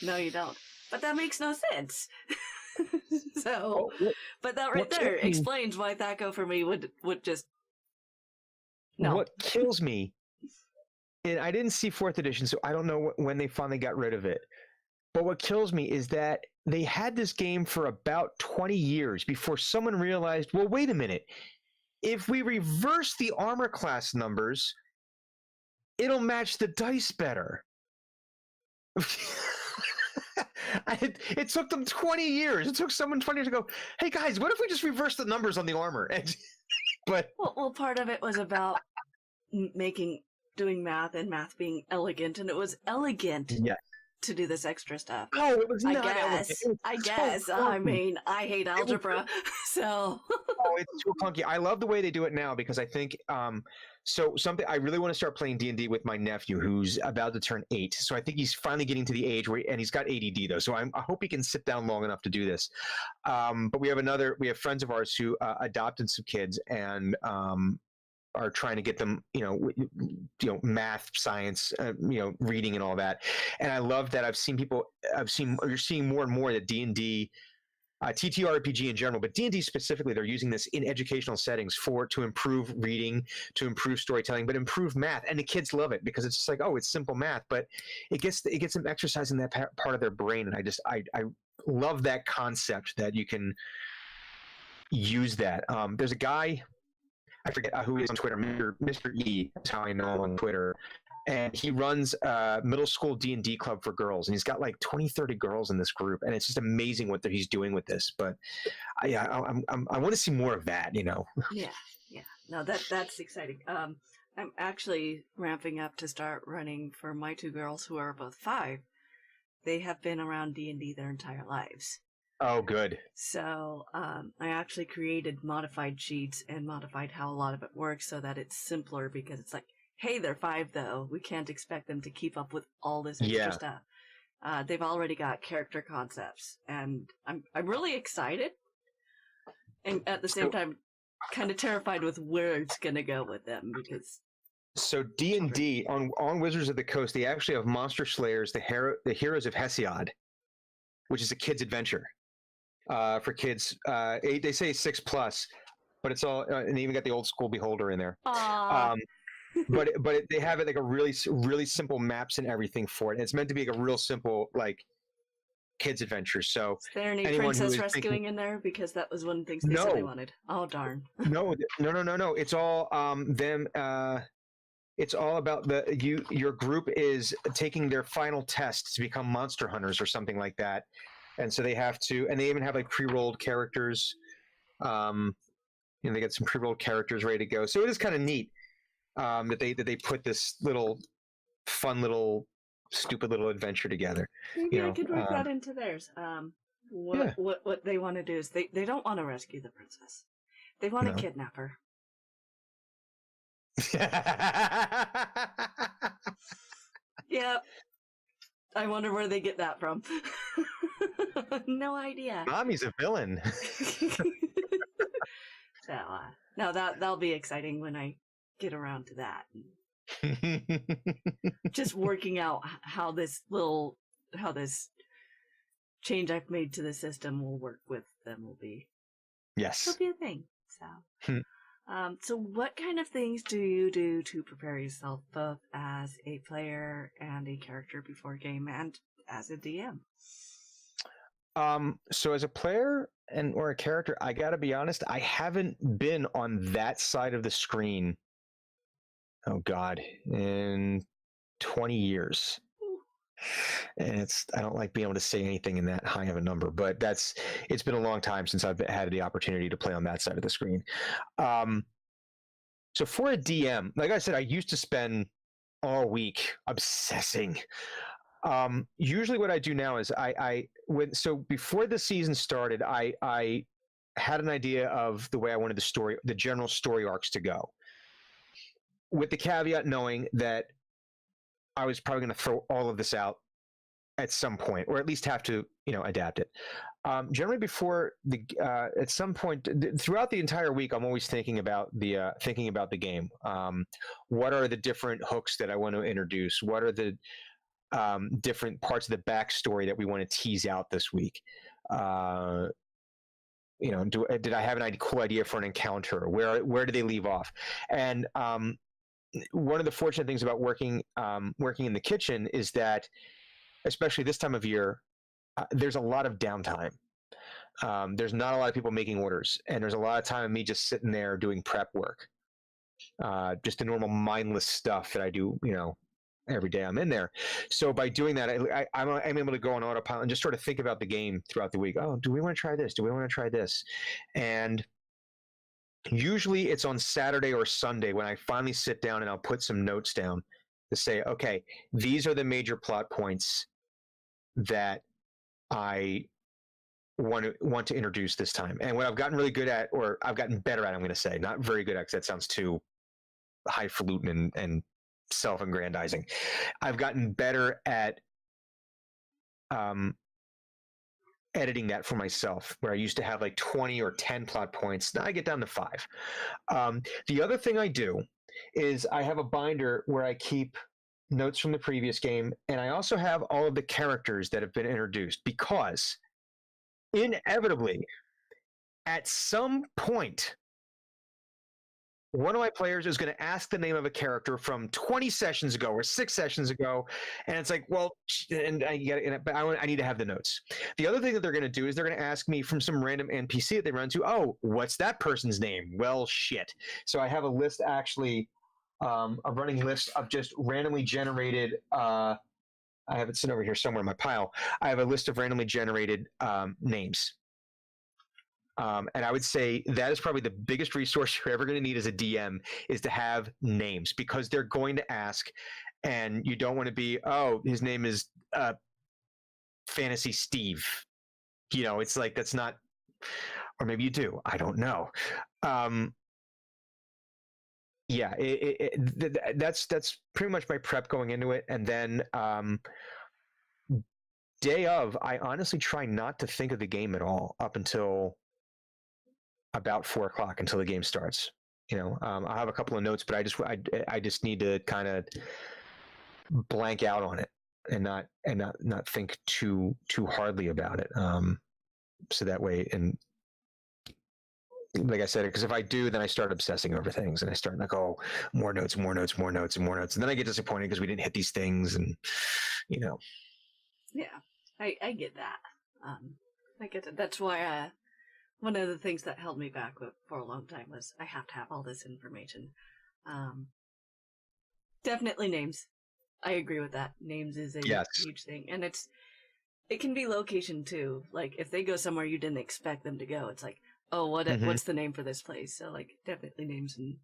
No, you don't. But that makes no sense. But that right there explains why THAC0 for me would just... No. What kills me, and I didn't see 4th edition, so I don't know when they finally got rid of it. But what kills me is that they had this game for about 20 years before someone realized, well, wait a minute. If we reverse the armor class numbers, it'll match the dice better. It took them 20 years. It took someone 20 years to go, hey, guys, what if we just reverse the numbers on the armor? Well, part of it was about doing math and math being elegant, and it was elegant. Yeah. To do this extra stuff. Oh, it was not I guess. I mean, I hate algebra, so. Oh, it's too clunky. I love the way they do it now because I think something I really want to start playing D&D with my nephew who's about to turn 8. So I think he's finally getting to the age and he's got ADD though. So I hope he can sit down long enough to do this. But we have friends of ours who adopted some kids and are trying to get them, math, science, reading and all that. And I love that you're seeing more and more that D&D, TTRPG in general, but D&D specifically, they're using this in educational settings to improve reading, to improve storytelling, but improve math. And the kids love it because it's just like, oh, it's simple math, but it gets them exercising that part of their brain. And I love that concept that you can use that. There's a guy, I forget who he is on Twitter, Mr. E, that's how I know him on Twitter. And he runs a middle school D&D club for girls. And he's got like 20, 30 girls in this group. And it's just amazing what he's doing with this. But I want to see more of that, Yeah. No, that's exciting. I'm actually ramping up to start running for my 2 girls who are both 5. They have been around D&D their entire lives. Oh, good. So I actually created modified sheets and modified how a lot of it works so that it's simpler, because it's like, hey, they're 5 though. We can't expect them to keep up with all this extra stuff. They've already got character concepts, and I'm really excited, and at the same time, kind of terrified with where it's gonna go with them, because. So D&D on Wizards of the Coast, they actually have Monster Slayers, the Heroes of Hesiod, which is a kid's adventure for kids. They say 6+, but it's all, and they even got the old school Beholder in there. But they have it like a really simple maps and everything for it. And it's meant to be like a real simple like kids adventure. So is there any princess rescuing in there? Because that was one of the things they said they wanted. Oh darn. No. It's all them. It's all about your group is taking their final test to become monster hunters or something like that. And so they have to, and they even have like pre-rolled characters. They get some pre-rolled characters ready to go. So it is kind of neat. That they put this little fun little stupid little adventure together. Maybe I could work that into theirs. What they want to do is they don't want to rescue the princess. They want to kidnap her. Yep. I wonder where they get that from. No idea. Mommy's a villain. So no, that'll be exciting when I get around to that. Just working out how this change I've made to the system will work with them will be. Yes. It'll be a thing. So so what kind of things do you do to prepare yourself both as a player and a character before a game and as a DM? So as a player or a character, I gotta be honest, I haven't been on that side of the screen, oh God, in 20 years. And I don't like being able to say anything in that high of a number, but it's been a long time since I've had the opportunity to play on that side of the screen. So for a DM, like I said, I used to spend all week obsessing. Usually what I do now is so before the season started, I had an idea of the way I wanted the general story arcs to go, with the caveat knowing that I was probably going to throw all of this out at some point, or at least have to, adapt it. Generally, at some point throughout the entire week, I'm always thinking about the game. What are the different hooks that I want to introduce? What are the different parts of the backstory that we want to tease out this week? Did I have an cool idea for an encounter? Where do they leave off? And one of the fortunate things about working in the kitchen is that, especially this time of year, there's a lot of downtime. There's not a lot of people making orders, and there's a lot of time of me just sitting there doing prep work, just the normal mindless stuff that I do, every day I'm in there. So by doing that, I'm able to go on autopilot and just sort of think about the game throughout the week. Oh, do we want to try this? Do we want to try this? And usually it's on Saturday or Sunday when I finally sit down and I'll put some notes down to say, okay, these are the major plot points that I want to introduce this time. And what I've gotten really good at, or I've gotten better at, I'm going to say, not very good at, because that sounds too highfalutin and self-aggrandizing. I've gotten better at editing that for myself, where I used to have like 20 or 10 plot points. Now I get down to 5. The other thing I do is I have a binder where I keep notes from the previous game, and I also have all of the characters that have been introduced, because inevitably at some point one of my players is going to ask the name of a character from 20 sessions ago or 6 sessions ago, and it's like, well, and I get it, but I need to have the notes. The other thing that they're going to do is they're going to ask me from some random NPC that they run into, oh, what's that person's name? Well, shit. So I have a list, actually, a running list of just randomly generated. I have it sitting over here somewhere in my pile. I have a list of randomly generated names. And I would say that is probably the biggest resource you're ever going to need as a DM, is to have names, because they're going to ask, and you don't want to be, oh, his name is Fantasy Steve. It's like, that's not, or maybe you do. I don't know. Yeah, that's pretty much my prep going into it. And then day of, I honestly try not to think of the game at all up until about 4 o'clock, until the game starts. I'll have a couple of notes, but I just need to kind of blank out on it and not think too hardly about it. So that way, and like I said, because if I do, then I start obsessing over things, and I start like, oh, more notes, and then I get disappointed because we didn't hit these things, and Yeah, I get that. I get it. That's why one of the things that held me back for a long time was I have to have all this information. Definitely names. I agree with that. Names is a huge thing, and it can be location too. Like if they go somewhere you didn't expect them to go, it's like, oh, what's the name for this place? So like definitely names. And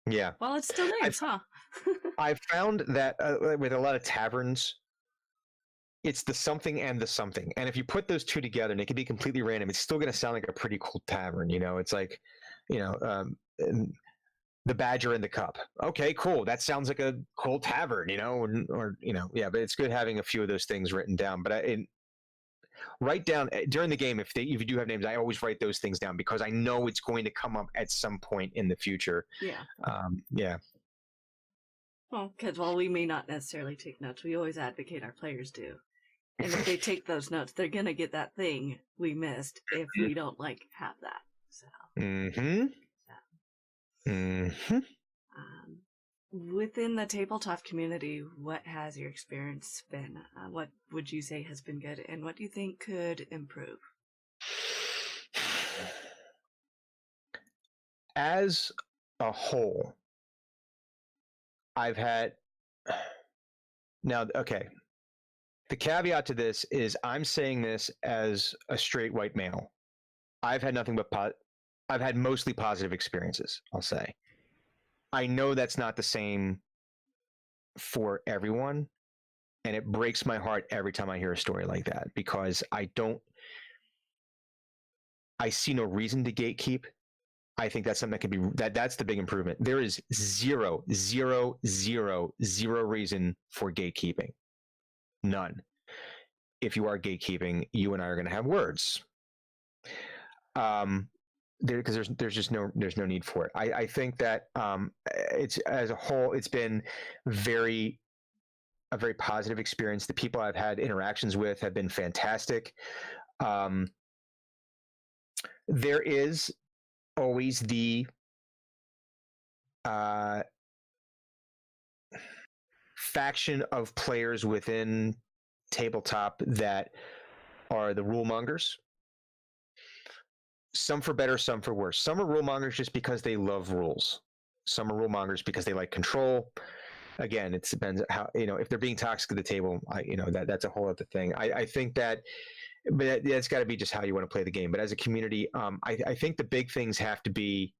yeah, well, it's still names, huh? I've found that with a lot of taverns, it's the something and the something, and if you put those two together, and it can be completely random, it's still going to sound like a pretty cool tavern. It's like, the Badger in the Cup. Okay, cool. That sounds like a cool tavern, yeah. But it's good having a few of those things written down. But write down during the game if you do have names. I always write those things down because I know it's going to come up at some point in the future. Yeah. Yeah. Well, because while we may not necessarily take notes, we always advocate our players do. And if they take those notes, they're gonna get that thing we missed if we don't have that. So. Mm-hmm. Mm-hmm. Within the tabletop community, what has your experience been? What would you say has been good, and what do you think could improve? As a whole, I've had now. Okay, the caveat to this is I'm saying this as a straight white male. I've had nothing but I've had mostly positive experiences, I'll say. I know that's not the same for everyone, and it breaks my heart every time I hear a story like that because I see no reason to gatekeep. I think that's something that can be that's the big improvement. There is zero reason for gatekeeping. None. If you are gatekeeping, you and I are going to have words. Because there's just no need for it. I think that it's as a whole, it's been a very positive experience. The people I've had interactions with have been fantastic. There is always the faction of players within tabletop that are the rule mongers. Some for better, some for worse. Some are rule mongers just because they love rules. Some are rule mongers because they like control. Again, it depends how, if they're being toxic at the table, that's a whole other thing. I think that, but that's got to be just how you want to play the game. But as a community, I think the big things have to be,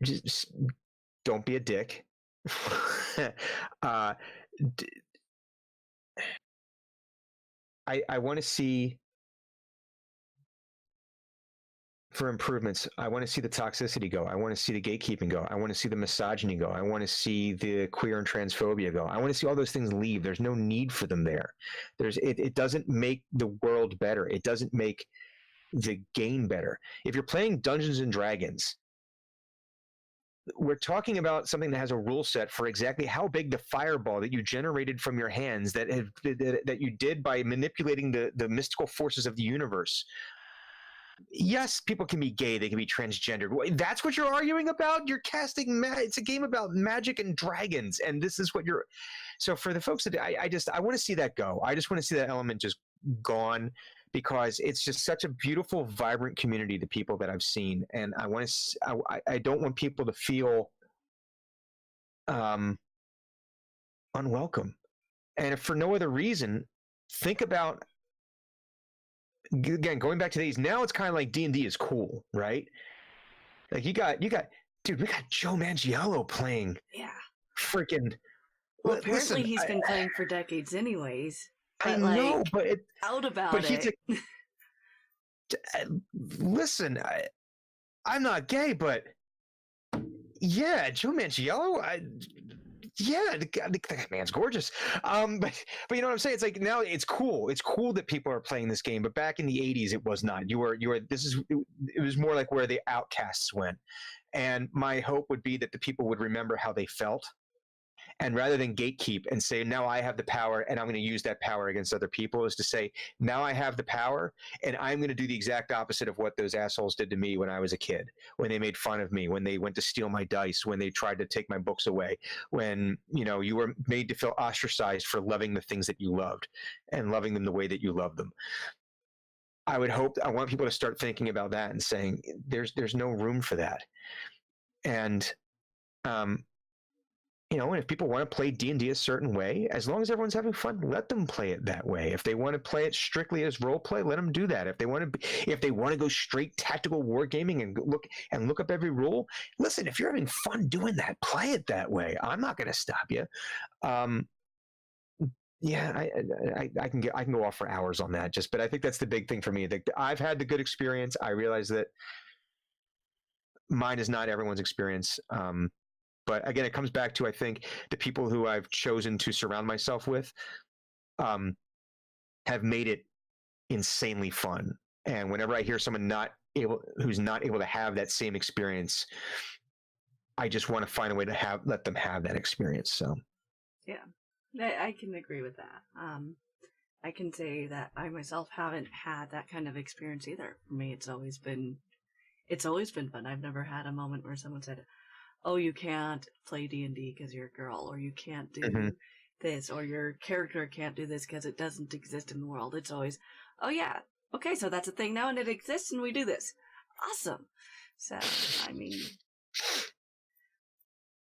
just don't be a dick. I want to see, for improvements, I want to see the toxicity go. I want to see the gatekeeping go. I want to see the misogyny go. I want to see the queer and transphobia go. I want to see all those things leave. There's no need for them there. It doesn't make the world better. It doesn't make the game better. If you're playing Dungeons and Dragons, we're talking about something that has a rule set for exactly how big the fireball that you generated from your hands that you did by manipulating the mystical forces of the universe. Yes, people can be gay, they can be transgendered. That's what you're arguing about? You're casting it's a game about magic and dragons, and this is what you're. So for the folks that I want to see that go. I just want to see that element just gone, because it's just such a beautiful, vibrant community, the people that I've seen, and I don't want people to feel unwelcome. And if for no other reason, think about, again, going back to these, now it's kind of like D&D is cool, right? Like you got dude, we got Joe Manganiello playing freaking Well, apparently Listen, he's been playing for decades anyways. But I know, like, out about he's it. Listen, I'm not gay, but yeah, Joe Manganiello, yeah, that man's gorgeous. But you know what I'm saying? It's like now it's cool. It's cool that people are playing this game. But back in the '80s, it was not. You were. It was more like where the outcasts went. And my hope would be that the people would remember how they felt. And rather than gatekeep and say, now I have the power and I'm going to use that power against other people, is to say, now I have the power and I'm going to do the exact opposite of what those assholes did to me when I was a kid, when they made fun of me, when they went to steal my dice, when they tried to take my books away, when, you were made to feel ostracized for loving the things that you loved and loving them the way that you love them. I want people to start thinking about that and saying, there's no room for that. And, and if people want to play D&D a certain way, as long as everyone's having fun, let them play it that way. If they want to play it strictly as role play, let them do that. If they want to go straight tactical wargaming and look up every rule, listen, if you're having fun doing that, play it that way. I'm not going to stop you. Yeah, I can go off for hours on that, but I think that's the big thing for me. I've had the good experience. I realize that mine is not everyone's experience. But again, it comes back to, I think, the people who I've chosen to surround myself with have made it insanely fun. And whenever I hear someone who's not able to have that same experience, I just want to find a way to let them have that experience. So, yeah, I can agree with that. I can say that I myself haven't had that kind of experience either. For me, it's always been fun. I've never had a moment where someone said, oh, you can't play D&D because you're a girl, or you can't do this, or your character can't do this because it doesn't exist in the world. It's always, oh yeah, okay, so that's a thing now and it exists and we do this. Awesome. So, I mean,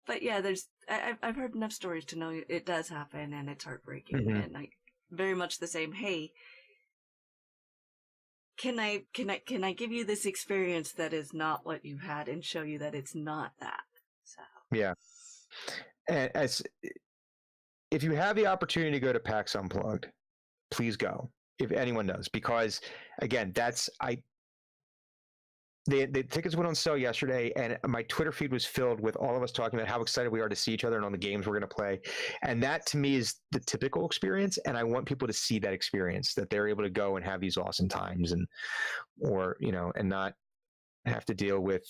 but yeah, I've heard enough stories to know it does happen and it's heartbreaking, and like very much the same. Hey, can I give you this experience that is not what you had and show you that it's not that? So. Yeah. And if you have the opportunity to go to PAX Unplugged, please go. If anyone does, because again, the tickets went on sale yesterday, and my Twitter feed was filled with all of us talking about how excited we are to see each other and on the games we're going to play. And that to me is the typical experience. And I want people to see that experience, that they're able to go and have these awesome times and not have to deal with,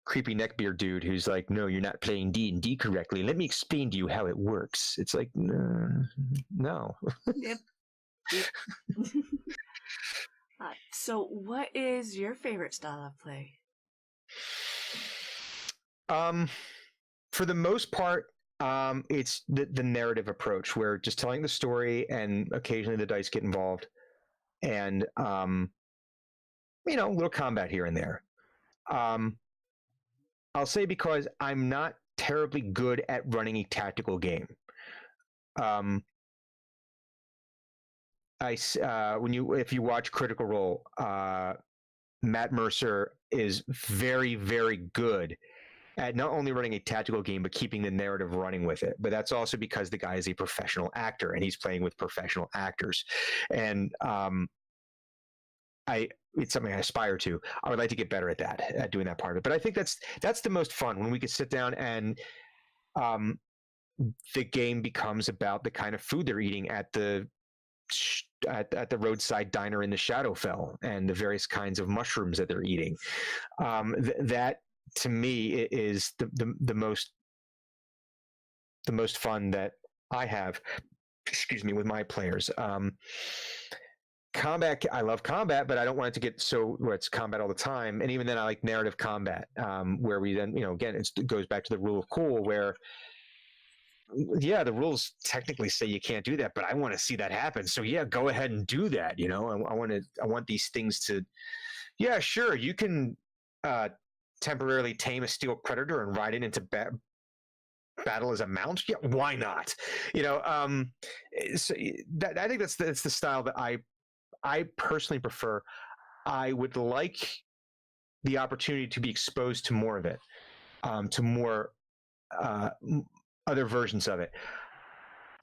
creepy neckbeard dude who's like, no, you're not playing D&D correctly. Let me explain to you how it works. It's like, no. Yep. So what is your favorite style of play? For the most part, it's the narrative approach, where just telling the story and occasionally the dice get involved, and a little combat here and there. I'll say, because I'm not terribly good at running a tactical game. If you watch Critical Role, Matt Mercer is very, very good at not only running a tactical game, but keeping the narrative running with it. But that's also because the guy is a professional actor and he's playing with professional actors. And it's something I aspire to. I would like to get better at that, at doing that part of it. But I think that's the most fun, when we can sit down and the game becomes about the kind of food they're eating at the roadside diner in the Shadowfell, and the various kinds of mushrooms that they're eating. That to me is the most fun that I have, with my players. Combat, I love combat, but I don't want it to get so where it's combat all the time. And even then, I like narrative combat, where we then, again, it goes back to the rule of cool, where yeah, the rules technically say you can't do that, but I want to see that happen. So yeah, go ahead and do that. I want these things to, yeah, sure, you can temporarily tame a steel predator and ride it into battle as a mount. Yeah, why not? So I think that's the style that I personally prefer. I would like the opportunity to be exposed to more of it, to more other versions of it.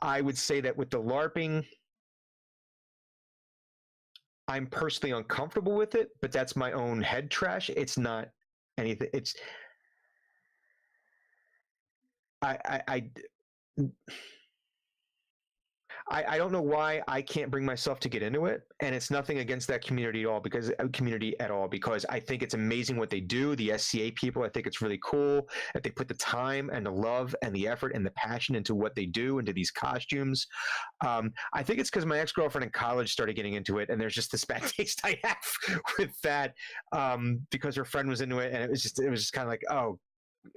I would say that with the LARPing, I'm personally uncomfortable with it, but that's my own head trash. It's not anything. It's I don't know why I can't bring myself to get into it, and it's nothing against that community at all, because I think it's amazing what they do. The SCA people, I think it's really cool that they put the time and the love and the effort and the passion into what they do, into these costumes. I think it's because my ex-girlfriend in college started getting into it, and there's just this bad taste I have with that, because her friend was into it, and it was just kind of like, oh,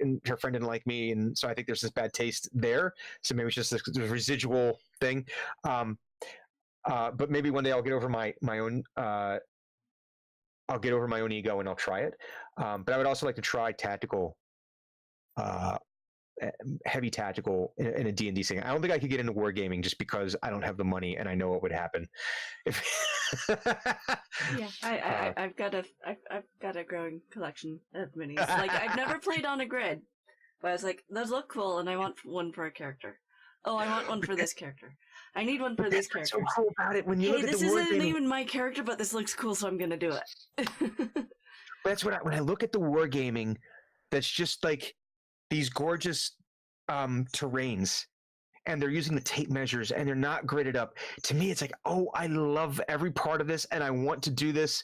and her friend didn't like me, and so I think there's this bad taste there. So maybe it's just this residual thing. But maybe one day I'll get over my own. I'll get over my own ego and I'll try it. But I would also like to try tactical, heavy tactical in a D&D setting. I don't think I could get into wargaming just because I don't have the money and I know what would happen. If Yeah, I've got a growing collection of minis. Like, I've never played on a grid, but I was like, those look cool, and I want one for a character. Oh, I want one for this character. I need one for this character. What's so cool about it when you look at this the isn't wargaming, even my character, but this looks cool, so I'm gonna do it. that's what when I look at the wargaming, that's just like these gorgeous terrains, and they're using the tape measures and they're not gridded up. To me, it's like, oh, I love every part of this and I want to do this,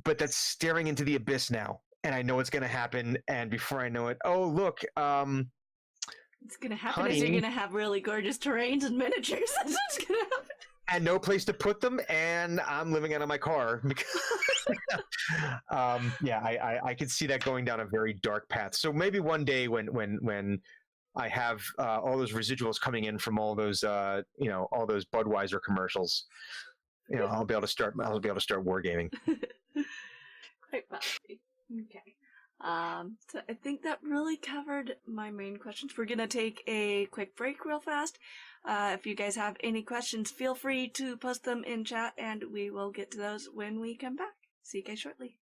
but that's staring into the abyss now. And I know it's going to happen. And before I know it, oh, look. It's going to happen is you're going to have really gorgeous terrains and miniatures. That's what's going to happen. And no place to put them. And I'm living out of my car. Because I could see that going down a very dark path. So maybe one day when I have all those residuals coming in from all those all those Budweiser commercials, I'll be able to start wargaming. Quite possibly. Okay. So I think that really covered my main questions. We're gonna take a quick break real fast. If you guys have any questions, feel free to post them in chat and we will get to those when we come back. See you guys shortly.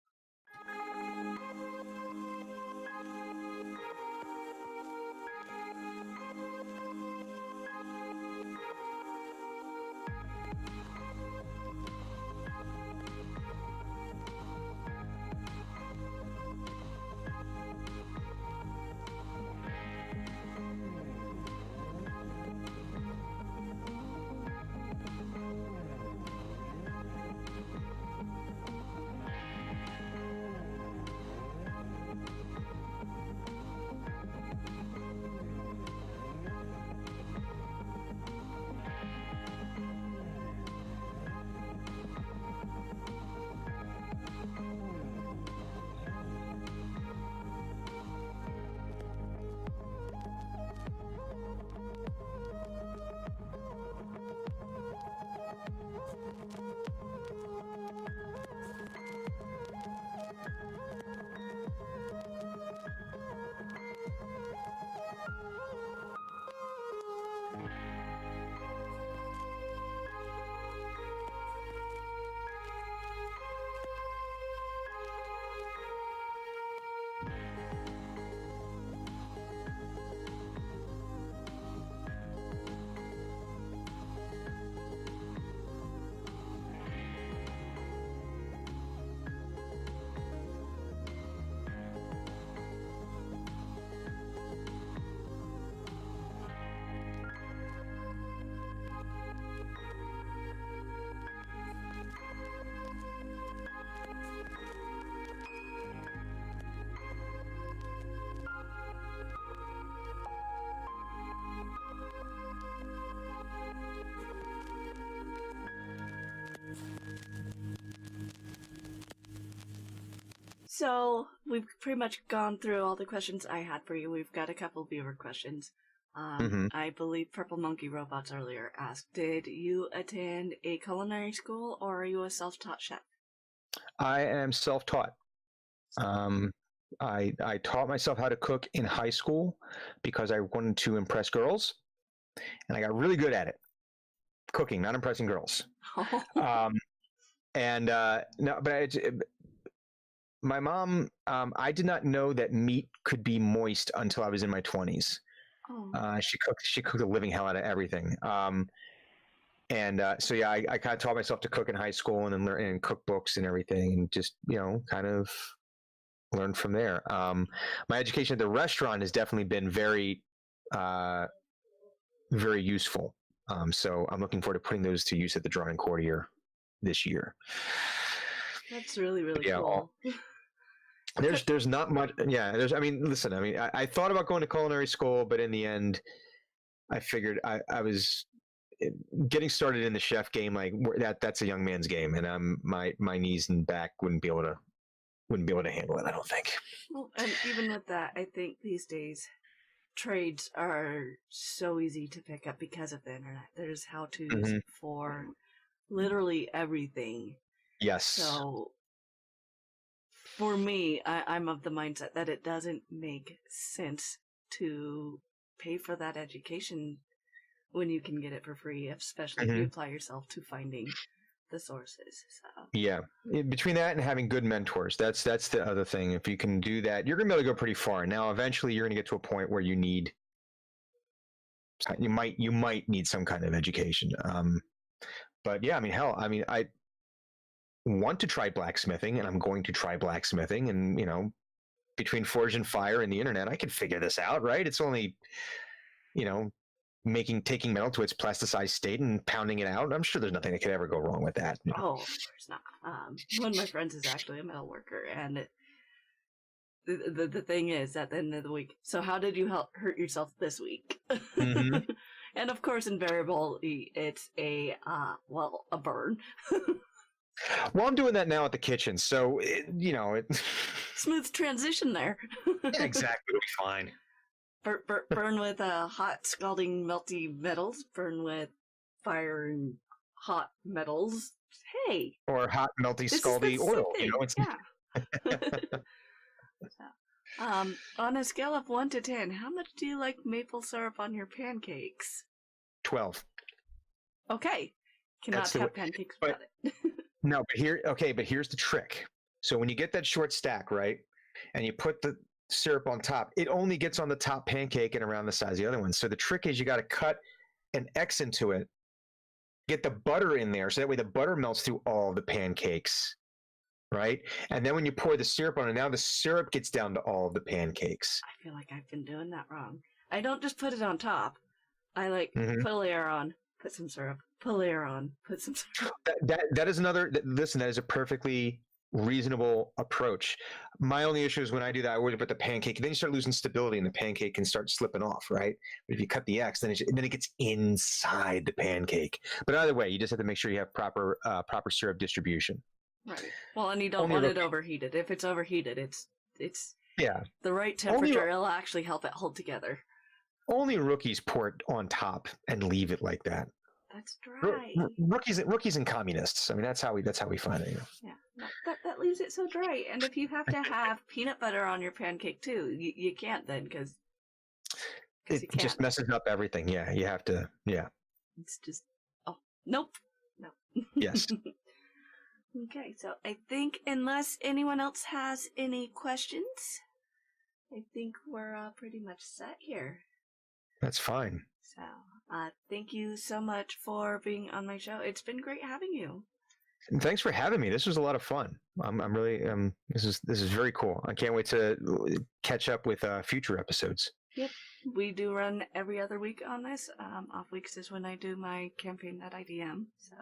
So, we've pretty much gone through all the questions I had for you. We've got a couple viewer questions. I believe Purple Monkey Robots earlier asked, did you attend a culinary school or are you a self-taught chef? I am self-taught. I taught myself how to cook in high school because I wanted to impress girls, and I got really good at it. Cooking, not impressing girls. My mom, I did not know that meat could be moist until I was in my 20s. Oh. She cooked the living hell out of everything. So yeah, I kind of taught myself to cook in high school and then learn in cookbooks and everything, and just kind of learned from there. My education at the restaurant has definitely been very, very useful. So I'm looking forward to putting those to use at the drawing courtier this year. That's really, really Yeah, cool. there's not much. Yeah, I mean, listen. I mean, I thought about going to culinary school, but in the end, I figured I was getting started in the chef game. Like that's a young man's game, and my knees and back wouldn't be able to handle it. I don't think. Well, and even with that, I think these days trades are so easy to pick up because of the internet. There's how-tos for literally everything. Yes. So for me, I'm of the mindset that it doesn't make sense to pay for that education when you can get it for free, especially if you apply yourself to finding the sources. So yeah, between that and having good mentors, that's the other thing. If you can do that, you're gonna be able to go pretty far. Now, eventually, you're gonna get to a point where you might need some kind of education. But yeah, I mean, hell, I mean, I want to try blacksmithing, and I'm going to try blacksmithing, and between Forge and Fire and the internet, I can figure this out, right? It's only, taking metal to its plasticized state and pounding it out. I'm sure there's nothing that could ever go wrong with that. Oh, of course not. One of my friends is actually a metal worker, and the thing is, at the end of the week, so how did you hurt yourself this week? And of course, invariably, it's a burn. Well, I'm doing that now at the kitchen, so smooth transition there. Yeah, exactly. It'll be fine. Burn with hot, scalding, melty metals. Burn with fire and hot metals. Hey. Or hot, melty, scaldy oil. Yeah. On a scale of 1 to 10, how much do you like maple syrup on your pancakes? 12. Okay. Cannot have pancakes without it. No, but here's the trick. So when you get that short stack, right, and you put the syrup on top, it only gets on the top pancake and around the size of the other one. So the trick is you got to cut an X into it, get the butter in there, so that way the butter melts through all the pancakes, right? And then when you pour the syrup on it, now the syrup gets down to all the pancakes. I feel like I've been doing that wrong. I don't just put it on top. I put a layer on, put some syrup, put a layer on, put some syrup. That is that is a perfectly reasonable approach. My only issue is when I do that, I worry about the pancake. Then you start losing stability, and the pancake can start slipping off, right? But if you cut the X, then it gets inside the pancake. But either way, you just have to make sure you have proper syrup distribution. Right. Well, and you don't want it overheated. If it's overheated, it's yeah, the right temperature. It'll actually help it hold together. Only rookies pour it on top and leave it like that. That's dry. Rookies and communists. I mean, that's how we find it. Yeah, that leaves it so dry. And if you have to have peanut butter on your pancake too, you can't then because it just messes up everything. Yeah, you have to. Yeah, it's just no. Yes. Okay, so I think unless anyone else has any questions, I think we're pretty much set here. That's fine. So, thank you so much for being on my show. It's been great having you. And thanks for having me. This was a lot of fun. I'm really this is very cool. I can't wait to catch up with future episodes. Yep, we do run every other week on this. Off weeks is when I do my campaign that I DM. So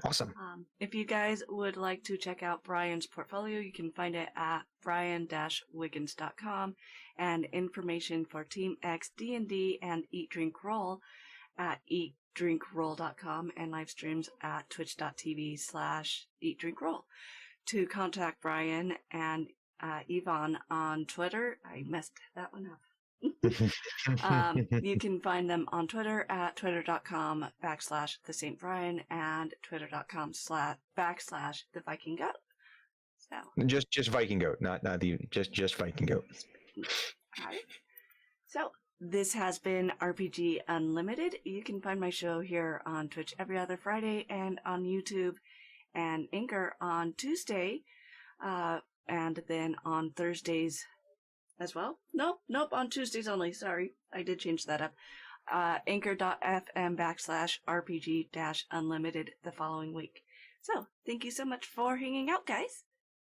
awesome. If you guys would like to check out Brian's portfolio, you can find it at brian-wiggins.com, and information for TeamX D&D and EatDrinkRoll at EatDrinkRoll.com, and live streams at twitch.tv/EatDrinkRoll. To contact Brian and Yvonne on Twitter, I messed that one up. You can find them on Twitter at twitter.com/the Saint Brian and twitter.com/the Viking Goat. So just Viking Goat, not the just Viking Goat. All right. So this has been RPG Unlimited. You can find my show here on Twitch every other Friday and on YouTube and Anchor on Tuesday, and then on Thursdays as well. Nope, on Tuesdays only. Sorry, I did change that up. Anchor.fm/RPG-Unlimited the following week. So, thank you so much for hanging out, guys.